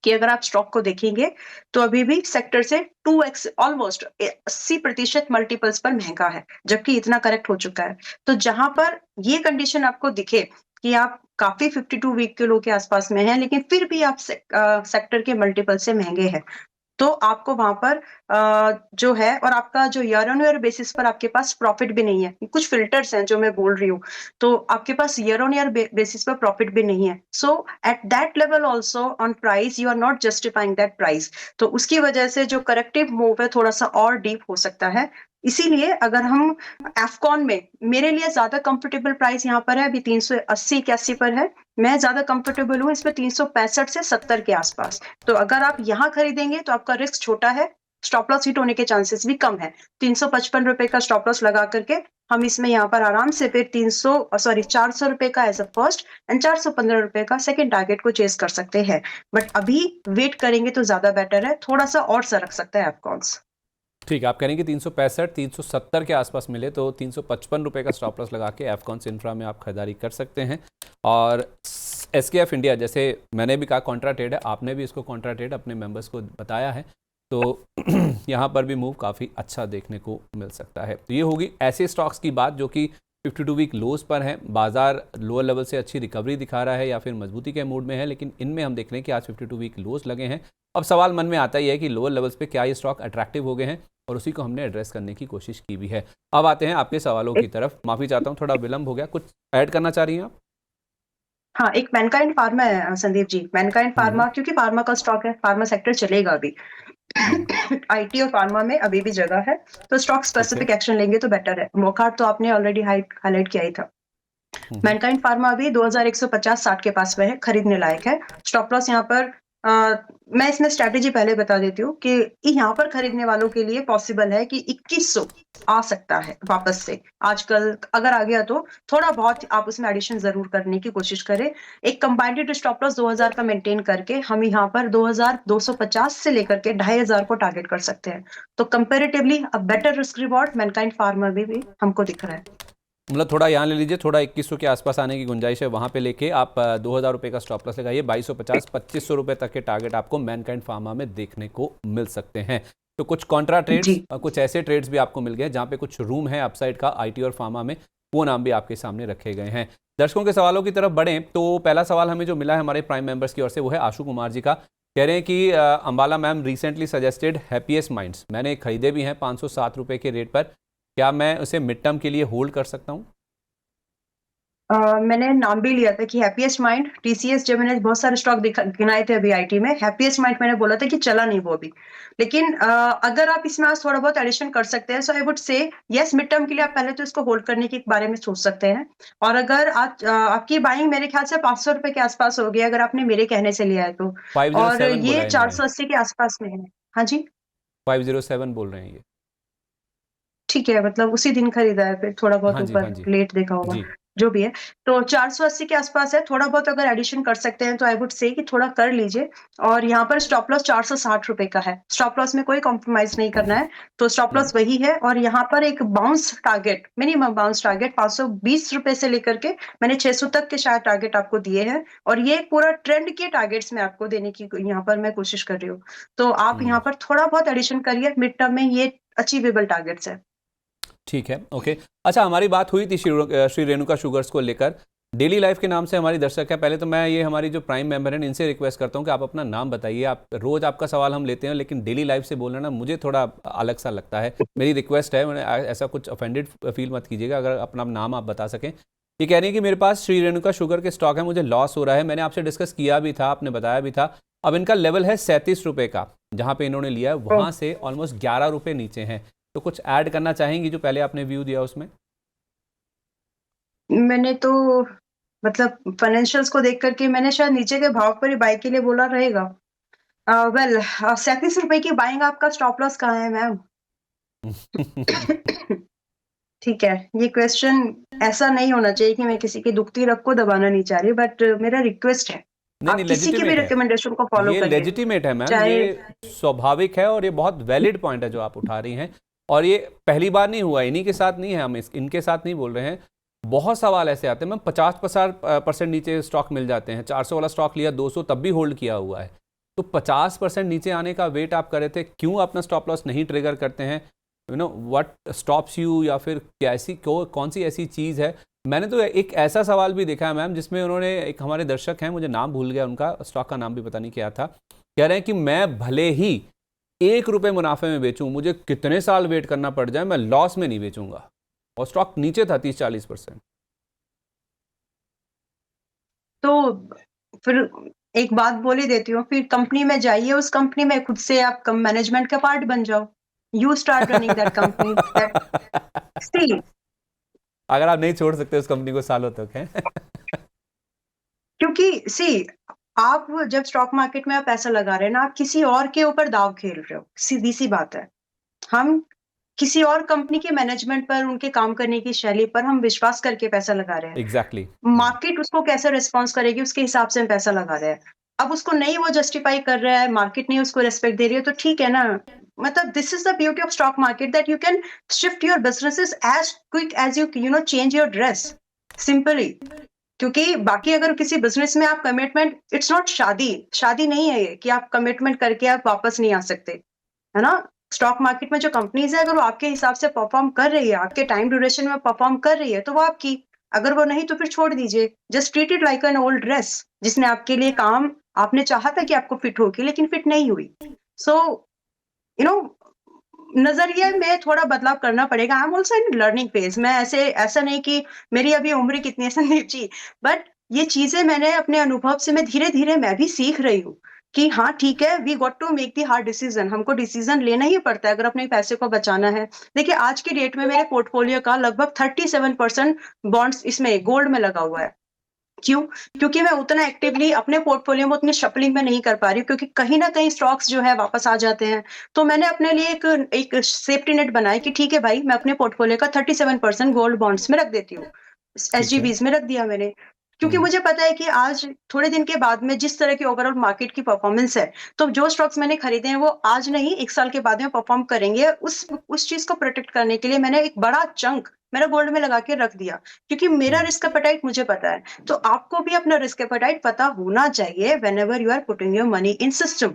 कि अगर आप स्टॉक को देखेंगे तो अभी भी सेक्टर से 2x, ऑलमोस्ट 80% मल्टीपल्स पर महंगा है, जबकि इतना करेक्ट हो चुका है। तो जहां पर ये कंडीशन आपको दिखे कि आप काफी 52 वीक के लो के आसपास में हैं, लेकिन फिर भी आप सेक्टर के मल्टीपल से महंगे हैं, तो आपको वहां पर जो है, और आपका जो ईयर ऑन ईयर बेसिस पर आपके पास प्रॉफिट भी नहीं है। कुछ फिल्टर्स हैं जो मैं बोल रही हूँ, तो आपके पास ईयर ऑन ईयर बेसिस पर प्रॉफिट भी नहीं है। So at that level also on price you are not justifying that price. तो उसकी वजह से जो करेक्टिव मूव है थोड़ा सा और डीप हो सकता है। इसीलिए अगर हम एफकॉन में, मेरे लिए ज्यादा कंफर्टेबल प्राइस यहाँ पर है, अभी 380-81 पर है। मैं ज्यादा कंफर्टेबल हूँ इस पे 365 से 70 के आसपास। तो अगर आप यहाँ खरीदेंगे तो आपका रिस्क छोटा है, स्टॉप लॉस हिट होने के चांसेस भी कम है। 355 रुपए का स्टॉप लॉस लगा करके हम इसमें यहाँ पर आराम से फिर 400 रुपए का एज अ फर्स्ट एंड 415 रुपए का सेकंड टारगेट को चेस कर सकते हैं। बट अभी वेट करेंगे तो ज्यादा बेटर है, थोड़ा सा और सा रख सकता है एफकॉन्स। ठीक है, आप कह रहे हैं कि 365 370 के आसपास मिले तो 355 रुपये का स्टॉप लॉस लगा के एफकॉन्स इंफ्रा में आप खरीदारी कर सकते हैं। और SKF इंडिया, जैसे मैंने भी कहा कॉन्ट्रा ट्रेड है, आपने भी इसको कॉन्ट्रा ट्रेड अपने मेंबर्स को बताया है, तो यहाँ पर भी मूव काफ़ी अच्छा देखने को मिल सकता है। तो ये होगी ऐसे स्टॉक्स की बात जो कि 52 वीक लोज पर हैं। बाजार लोअर लेवल से अच्छी रिकवरी दिखा रहा है या फिर मजबूती के मूड में है, लेकिन इनमें हम देख रहे हैं कि आज 52 वीक लोज लगे हैं। अब सवाल मन में आता ही है कि लोअर लेवल्स पे क्या ये स्टॉक अट्रैक्टिव हो गए हैं, और उसी को हमने एड्रेस करने की कोशिश की भी है। अब आते हैं आपके सवालों की तरफ। माफ़ी चाहता हूँ, थोड़ा विलंब हो गया। कुछ ऐड करना चाह रही हैं आप? हाँ, एक मैनकाइंड फार्मा है संदीप जी। मैनकाइंड फार्मा, क्योंकि फार्मा का स्टॉक है, फार्मा सेक्टर चलेगा अभी। IT और फार्मा में अभी भी जगह है, तो स्टॉक ठीक है। स्पेसिफिक एक्शन लेंगे तो बेटर है। मोखाट तो आपने ऑलरेडी हाईलाइट किया ही था। मैनकाइंड फार्मा अभी 2150-60 के पास में है, खरीदने लायक है। स्टॉप लॉस यहाँ पर मैं इसमें स्ट्रैटेजी पहले बता देती हूँ कि यहाँ पर खरीदने वालों के लिए पॉसिबल है कि 2100 आ सकता है वापस से। आजकल अगर आ गया तो थोड़ा बहुत आप उसमें एडिशन जरूर करने की कोशिश करें। एक कंबाइंड स्टॉप लॉस 2000 का मेंटेन करके हम यहाँ पर 2250 से लेकर के 2500 को टारगेट कर सकते हैं। तो comparatively a better risk reward Mankind pharma में भी हमको दिख रहा है। मतलब थोड़ा यहाँ ले लीजिए, थोड़ा 2100 के आसपास आने की गुंजाइश है, वहाँ पे लेके आप 2000 रुपये का स्टॉप लॉस लगाइए। 2250 2500 रुपये तक के टारगेट आपको मैनकाइंड फार्मा में देखने को मिल सकते हैं। तो कुछ कॉन्ट्रा ट्रेड्स, जी कुछ ऐसे ट्रेड्स भी आपको मिल गए जहाँ पे कुछ रूम है अपसाइड का आईटी और फार्मा में, वो नाम भी आपके सामने रखे गए हैं। दर्शकों के सवालों की तरफ बढ़ें तो पहला सवाल हमें जो मिला है हमारे प्राइम मेंबर्स की ओर से वो है आशु कुमार जी का। कह रहे हैं कि Ambala ma'am recently suggested happiest minds, मैंने खरीदे भी हैं 507 रुपये के रेट पर, क्या मैं उसे मिड टर्म के लिए होल्ड कर सकता हूँ? मैंने नाम भी लिया था कि हैप्पीएस्ट माइंड, टीसीएस, जब मैंने बहुत सारे स्टॉक गिनाए थे अभी आईटी में, हैप्पीएस्ट माइंड मैंने बोला था कि चला नहीं वो अभी। लेकिन अगर आप इसमें आज थोड़ा बहुत एडिशन कर सकते हैं, so I would say yes, mid term के लिए आप पहले तो इसको होल्ड करने के बारे में सोच सकते हैं। और अगर आज आपकी बाइंग मेरे ख्याल से 500 रुपए के आसपास हो गई, अगर आपने मेरे कहने से लिया है तो। और 507 बोला ये है इन्होंने, 480 के आसपास में है। हाँ जी, 507 बोल रहे हैं ये। ठीक है, मतलब उसी दिन खरीदा है, फिर थोड़ा बहुत हाँ जी, हाँ ऊपर जी। लेट देखा होगा, जी। जो भी है। तो 480 के आसपास है, थोड़ा बहुत अगर एडिशन कर सकते हैं तो आई वुड से कि थोड़ा कर लीजिए। और यहाँ पर स्टॉप लॉस 460 रुपए का है, स्टॉप लॉस में कोई कॉम्प्रोमाइज नहीं करना है, तो स्टॉप लॉस वही है। और यहाँ पर एक bounce target, minimum bounce target 520 रुपए से लेकर के मैंने 600 तक के शायद टारगेट आपको दिए हैं। और ये पूरा ट्रेंड के टारगेट्स में आपको देने की यहाँ पर मैं कोशिश कर रही हूँ। तो आप यहाँ पर थोड़ा बहुत एडिशन करिए, मिड टर्म में ये अचीवेबल टारगेट्स है। ठीक है, ओके। अच्छा, हमारी बात हुई थी श्री रेणुका शुगर्स को लेकर। डेली लाइफ के नाम से हमारी दर्शक है, पहले तो मैं ये हमारी जो प्राइम मेंबर हैं इनसे रिक्वेस्ट करता हूँ कि आप अपना नाम बताइए। आप रोज़ आपका सवाल हम लेते हैं, लेकिन डेली लाइफ से बोलना ना मुझे थोड़ा अलग सा लगता है। मेरी रिक्वेस्ट है, मैंने ऐसा कुछ ऑफेंडेड फील मत कीजिएगा, अगर अपना नाम आप बता सकें। ये कह रही है कि मेरे पास श्री रेणुका शुगर के स्टॉक है, मुझे लॉस हो रहा है। मैंने आपसे डिस्कस किया भी था, आपने बताया भी था। अब इनका लेवल है 37 रुपये का, जहाँ पे इन्होंने लिया है वहाँ से ऑलमोस्ट 11 रुपये नीचे हैं। तो कुछ ऐड करना चाहेंगी जो पहले आपने व्यू दिया उसमें? मैंने तो मतलब फाइनेंशियल्स को देख करके मैंने शायद नीचे के भाव पर ही बाई के लिए बोला रहेगा। वेल, 37 रुपए की बाइंग, आपका स्टॉप लॉस कहाँ है मैम? ठीक है, ये क्वेश्चन ऐसा नहीं होना चाहिए कि मैं किसी की दुखती रग को दबाना नहीं चाह रही, बट मेरा रिक्वेस्ट है, नहीं आप नहीं, किसी की भी लेजिटिमेट है, रिकमेंडेशन को फॉलो ये करिए, लेजिटिमेट है मैम, चाहे। ये स्वाभाविक है और ये बहुत वैलिड पॉइंट है जो आप उठा रही हैं। और ये पहली बार नहीं हुआ, इन्हीं के साथ नहीं है, हम इनके साथ नहीं बोल रहे हैं। बहुत सवाल ऐसे आते हैं मैम, 50% नीचे स्टॉक मिल जाते हैं। 400 वाला स्टॉक लिया, 200 तब भी होल्ड किया हुआ है। तो 50% नीचे आने का वेट आप कर रहे थे, क्यों अपना स्टॉप लॉस नहीं ट्रिगर करते हैं? You know what stops you, या फिर कैसी कौन सी ऐसी चीज़ है? मैंने तो एक ऐसा सवाल भी देखा है मैम, जिसमें उन्होंने, एक हमारे दर्शक हैं, मुझे नाम भूल गया उनका, स्टॉक का नाम भी पता नहीं क्या था, कह रहे हैं कि मैं भले ही 1 रुपये मुनाफे में बेचूं, मुझे कितने साल वेट करना पड़ जाए, मैं लॉस में नहीं बेचूंगा। और स्टॉक नीचे था 30-40%। तो फिर एक बात बोल ही देती हूँ, फिर कंपनी में जाइए, उस कंपनी में खुद से आप मैनेजमेंट का पार्ट बन जाओ। You start running that company, that see. अगर आप नहीं छोड़ सकते उस कंपनी को सालों तक है। क्योंकि सी, आप जब स्टॉक मार्केट में आप पैसा लगा रहे हैं ना, आप किसी और के ऊपर दाव खेल रहे हो, सीधी सी बात है। हम किसी और कंपनी के मैनेजमेंट पर, उनके काम करने की शैली पर हम विश्वास करके पैसा लगा रहे हैं। एग्जैक्टली। मार्केट उसको कैसे रिस्पॉन्स करेगी, उसके हिसाब से हम पैसा लगा रहे हैं। अब उसको नहीं वो जस्टिफाई कर रहा है, मार्केट नहीं उसको रिस्पेक्ट दे रही है, तो ठीक है ना। मतलब this is the beauty of stock market, that you can shift your businesses as quick as you know change your dress, simply. क्योंकि बाकी अगर किसी बिजनेस में आप कमिटमेंट, इट्स नॉट शादी, शादी नहीं है ये कि आप कमिटमेंट करके आप वापस नहीं आ सकते, है ना। स्टॉक मार्केट में जो कंपनीज है, अगर वो आपके हिसाब से परफॉर्म कर रही है, आपके टाइम ड्यूरेशन में परफॉर्म कर रही है, तो वो आपकी। अगर वो नहीं तो फिर छोड़ दीजिए। Just treat it like an old dress, जिसने आपके लिए काम, आपने चाहा था कि आपको फिट होगी लेकिन फिट नहीं हुई। सो यू नो, नजरिए में थोड़ा बदलाव करना पड़ेगा। I am also in learning phase. मैं ऐसा नहीं कि मेरी अभी उम्र कितनी है संदीप जी, बट ये चीजें मैंने अपने अनुभव से, मैं धीरे धीरे मैं भी सीख रही हूँ कि हाँ ठीक है, we got to make the hard decision. हमको डिसीजन लेना ही पड़ता है अगर अपने पैसे को बचाना है। देखिए, आज की डेट में मेरे पोर्टफोलियो का लगभग 37% बॉन्ड्स इसमें गोल्ड में लगा हुआ है। क्यों? क्योंकि मैं उतना एक्टिवली अपने पोर्टफोलियो में उतनी शफलिंग में नहीं कर पा रही हूँ, क्योंकि कहीं ना कहीं स्टॉक्स जो है वापस आ जाते हैं। तो मैंने अपने लिए एक सेफ्टी नेट बनाया कि ठीक है भाई, मैं अपने पोर्टफोलियो का 37% गोल्ड बॉन्ड्स में रख देती हूँ, ठीक है। एसजीबीज में रख दिया मैंने। क्योंकि मुझे पता है कि आज थोड़े दिन के बाद में जिस तरह की ओवरऑल मार्केट की परफॉर्मेंस है, तो जो स्टॉक्स मैंने खरीदे हैं वो आज नहीं, 1 साल के बाद में परफॉर्म करेंगे। उस चीज को प्रोटेक्ट करने के लिए मैंने एक बड़ा चंक मेरा गोल्ड में लगा के रख दिया, क्योंकि मेरा रिस्क एपेटाइट मुझे पता है। तो आपको भी अपना रिस्क एपेटाइट पता होना चाहिए whenever you are putting your money in system.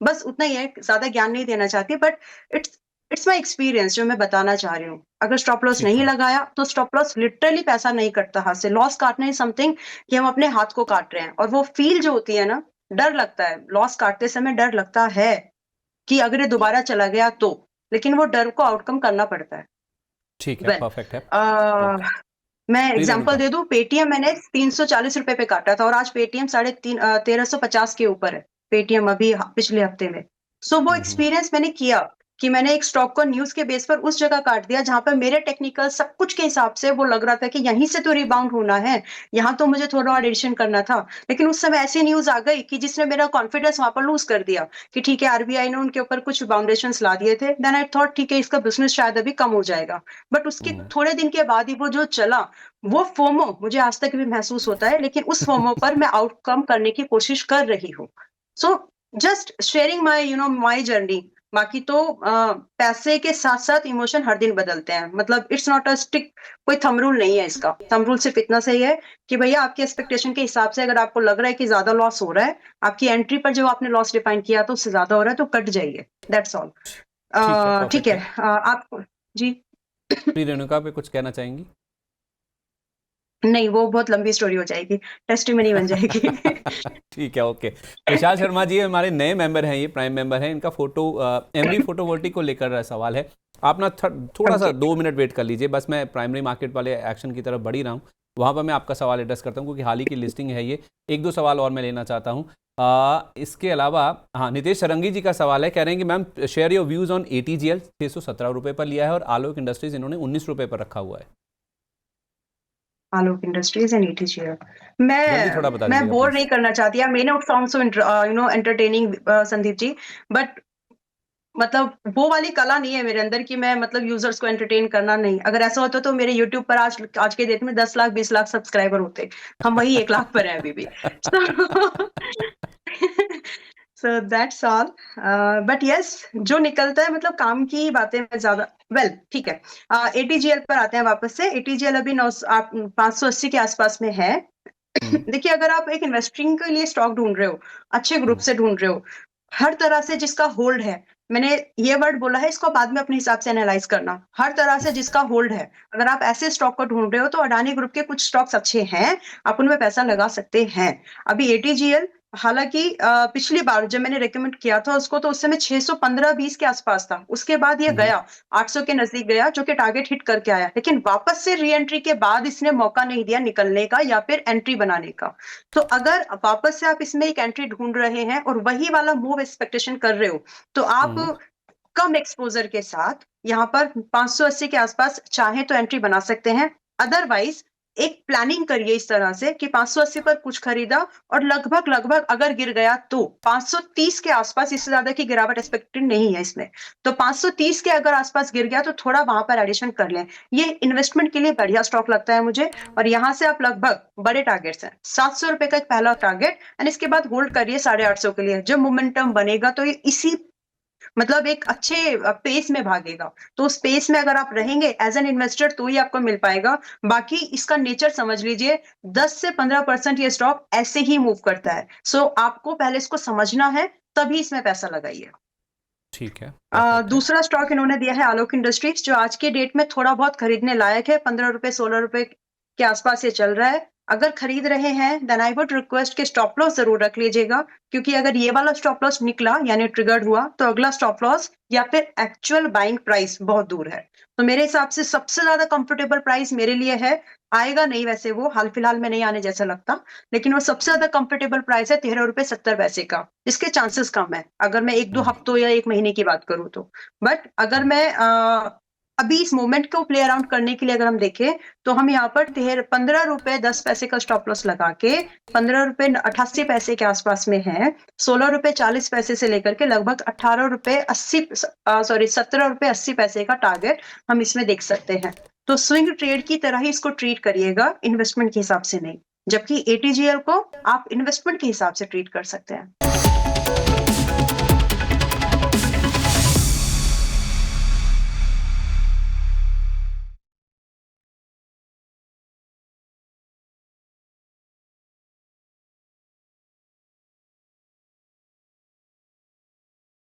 बस उतना ही है, ज्यादा ज्ञान नहीं देना चाहती, but it's it's my experience जो मैं बताना चाह रही हूँ। अगर स्टॉप लॉस ठीक नहीं है। लगाया तो स्टॉप लॉस लिटरली पैसा नहीं कटता हाथ से। लॉस काटना इज समथिंग कि हम अपने हाथ को काट रहे हैं, और वो फील जो होती है ना, डर लगता है लॉस काटते समय, डर लगता है कि अगर ये दोबारा चला गया तो, लेकिन वो डर को आउटकम करना पड़ता है। ठीक है, वेल परफेक्ट है। ओके। मैं जी एग्जांपल रेणुका। दे दूं, पेटीएम मैंने 340 रुपए पे काटा था, और आज पेटीएम 1350 के ऊपर है पेटीएम, अभी पिछले हफ्ते में। सो वो हम्म। एक्सपीरियंस मैंने किया कि मैंने एक स्टॉक को न्यूज के बेस पर उस जगह काट दिया जहां पर मेरे टेक्निकल सब कुछ के हिसाब से वो लग रहा था कि यहीं से तो रिबाउंड होना है, यहाँ तो मुझे थोड़ा और एडिशन करना था। लेकिन उस समय ऐसी न्यूज आ गई कि जिसने मेरा कॉन्फिडेंस वहां पर लूज कर दिया कि ठीक है, आरबीआई ने उनके ऊपर कुछ बाउंडेशन ला दिए थे। देन आई थॉट ठीक है, इसका बिजनेस शायद अभी कम हो जाएगा। बट उसके हम्म। थोड़े दिन के बाद ही वो जो चला, वो फोमो मुझे आज तक भी महसूस होता है, लेकिन उस फोमो पर मैं आउटकम करने की कोशिश कर रही हूँ। So just sharing my my journey. बाकी तो पैसे के साथ साथ इमोशन हर दिन बदलते हैं, मतलब इट्स नॉट अ स्टिक, कोई थंब रूल नहीं है इसका। थंब रूल सिर्फ इतना सही है कि भैया आपकी एक्सपेक्टेशन के हिसाब से अगर आपको लग रहा है कि ज्यादा लॉस हो रहा है, आपकी एंट्री पर जो आपने लॉस डिफाइन किया तो उससे ज्यादा हो रहा है, तो कट जाइए, दैट्स ऑल। ठीक है, ठीक परफेक्ट है, है। आप जी। जी रेणुका, पे कुछ कहना चाहेंगी? नहीं, वो बहुत लंबी स्टोरी हो जाएगी, टेस्टिमनी बन जाएगी। ठीक है, ओके। विशाल शर्मा जी हमारे नए मेंबर हैं, ये प्राइम मेंबर हैं। इनका फोटो एमरी फोटोवोल्टिक को लेकर सवाल है। आप ना थोड़ा सा ओके। 2 मिनट वेट कर लीजिए, बस मैं प्राइमरी मार्केट वाले एक्शन की तरफ बढ़ ही रहा हूँ, वहाँ पर मैं आपका सवाल एड्रेस करता हूँ, क्योंकि हाल ही की लिस्टिंग है ये। एक दो सवाल और मैं लेना चाहता हूँ। इसके अलावा हाँ, नितेश सरंगी जी का सवाल है, कह रहे हैं कि ma'am share your views on ATGL 617 रुपये पर लिया है, और आलोक इंडस्ट्रीज इन्होंने 19 रुपये पर रखा हुआ है। आलोक इंडस्ट्रीज एंड ETGL। जल्दी थोड़ा बता मैं दीजिएगा बोर प्लीज़। नहीं करना चाहती, I may not sound so entertaining Sandeep ji, but मतलब वो वाली कला नहीं है मेरे अंदर कि मैं मतलब यूजर्स को एंटरटेन करना। नहीं, अगर ऐसा होता तो मेरे यूट्यूब पर आज आज के डेट में 10 लाख 20 लाख सब्सक्राइबर होते। हम वही 1 लाख पर हैं अभी भी। So that's all. But yes, जो निकलता है मतलब काम की बातें में ज्यादा। वेल ठीक है, ATGL पर आते हैं वापस से। ATGL अभी 580 के आसपास में है। हम्म। देखिए, अगर आप एक इन्वेस्टिंग के लिए स्टॉक ढूंढ रहे हो, अच्छे ग्रुप हम्म। से ढूंढ रहे हो, हर तरह से जिसका होल्ड है, मैंने ये वर्ड बोला है, इसको बाद में अपने हिसाब से एनालाइज करना, हर तरह से जिसका होल्ड है, अगर आप ऐसे स्टॉक को ढूंढ रहे हो तो अडानी ग्रुप के कुछ स्टॉक्स अच्छे हैं, आप उनमें पैसा लगा सकते हैं। अभी ATGL, हालांकि पिछली बार जब मैंने रेकमेंड किया था उसको तो उस समय 615-20 के आसपास था, उसके बाद ये हम्म। गया 800 के नजदीक गया, जो कि टारगेट हिट करके आया, लेकिन वापस से री एंट्री के बाद इसने मौका नहीं दिया निकलने का या फिर एंट्री बनाने का। तो अगर वापस से आप इसमें एक एंट्री ढूंढ रहे हैं और वही वाला मूव एक्सपेक्टेशन कर रहे हो, तो आप हम्म। कम एक्सपोजर के साथ यहाँ पर 580 के आसपास चाहे तो एंट्री बना सकते हैं। अदरवाइज एक प्लानिंग करिए इस तरह से कि 580 पर कुछ खरीदा और लगभग लगभग अगर गिर गया तो 530 के आसपास, इससे ज्यादा की गिरावट एक्सपेक्टेड नहीं है इसमें, तो 530 के अगर आसपास गिर गया तो थोड़ा वहां पर एडिशन कर लें। ये इन्वेस्टमेंट के लिए बढ़िया स्टॉक लगता है मुझे। और यहाँ से आप लगभग बड़े टारगेट्स हैं, 700 रुपए का एक पहला टारगेट, एंड इसके बाद होल्ड करिए 850 के लिए। जब मोमेंटम बनेगा तो ये इसी मतलब एक अच्छे पेस में भागेगा, तो उस पेस में अगर आप रहेंगे एज एन इन्वेस्टर तो ही आपको मिल पाएगा। बाकी इसका नेचर समझ लीजिए, 10 से 15% ये स्टॉक ऐसे ही मूव करता है। सो आपको पहले इसको समझना है, तभी इसमें पैसा लगाइए। ठीक है, परफेक्ट है। दूसरा स्टॉक इन्होंने दिया है आलोक इंडस्ट्रीज, जो आज के डेट में थोड़ा बहुत खरीदने लायक है, 15 रुपए 16 रुपए के आसपास ये चल रहा है। अगर खरीद रहे हैं देन आई वुड रिक्वेस्ट कि स्टॉप लॉस जरूर रख लीजिएगा, क्योंकि अगर ये वाला स्टॉप लॉस निकला यानी ट्रिगर्ड हुआ तो अगला स्टॉप लॉस या फिर एक्चुअल बाइंग प्राइस बहुत दूर है। तो मेरे हिसाब से सबसे ज्यादा कंफर्टेबल प्राइस मेरे लिए है, आएगा नहीं वैसे, वो हाल फिलहाल में नहीं आने जैसा लगता, लेकिन वो सबसे ज्यादा कंफर्टेबल प्राइस है 13 रुपए 70 पैसे का, जिसके चांसेस कम है अगर मैं एक दो हम्म। हफ्तों या एक महीने की बात करूं तो। बट अगर मैं अभी इस मोमेंट को प्ले अराउंड करने के लिए अगर हम देखें, तो हम यहाँ पर 15 रुपए 10 पैसे का स्टॉप लॉस लगा के 15 रुपए 88 पैसे के आसपास में है, 16 रुपए 40 पैसे से लेकर के लगभग 18 रुपए 80, सॉरी 17 रुपए 80 पैसे का टारगेट हम इसमें देख सकते हैं। तो स्विंग ट्रेड की तरह ही इसको ट्रीट करिएगा, इन्वेस्टमेंट के हिसाब से नहीं, जबकि ATGL को आप इन्वेस्टमेंट के हिसाब से ट्रीट कर सकते हैं।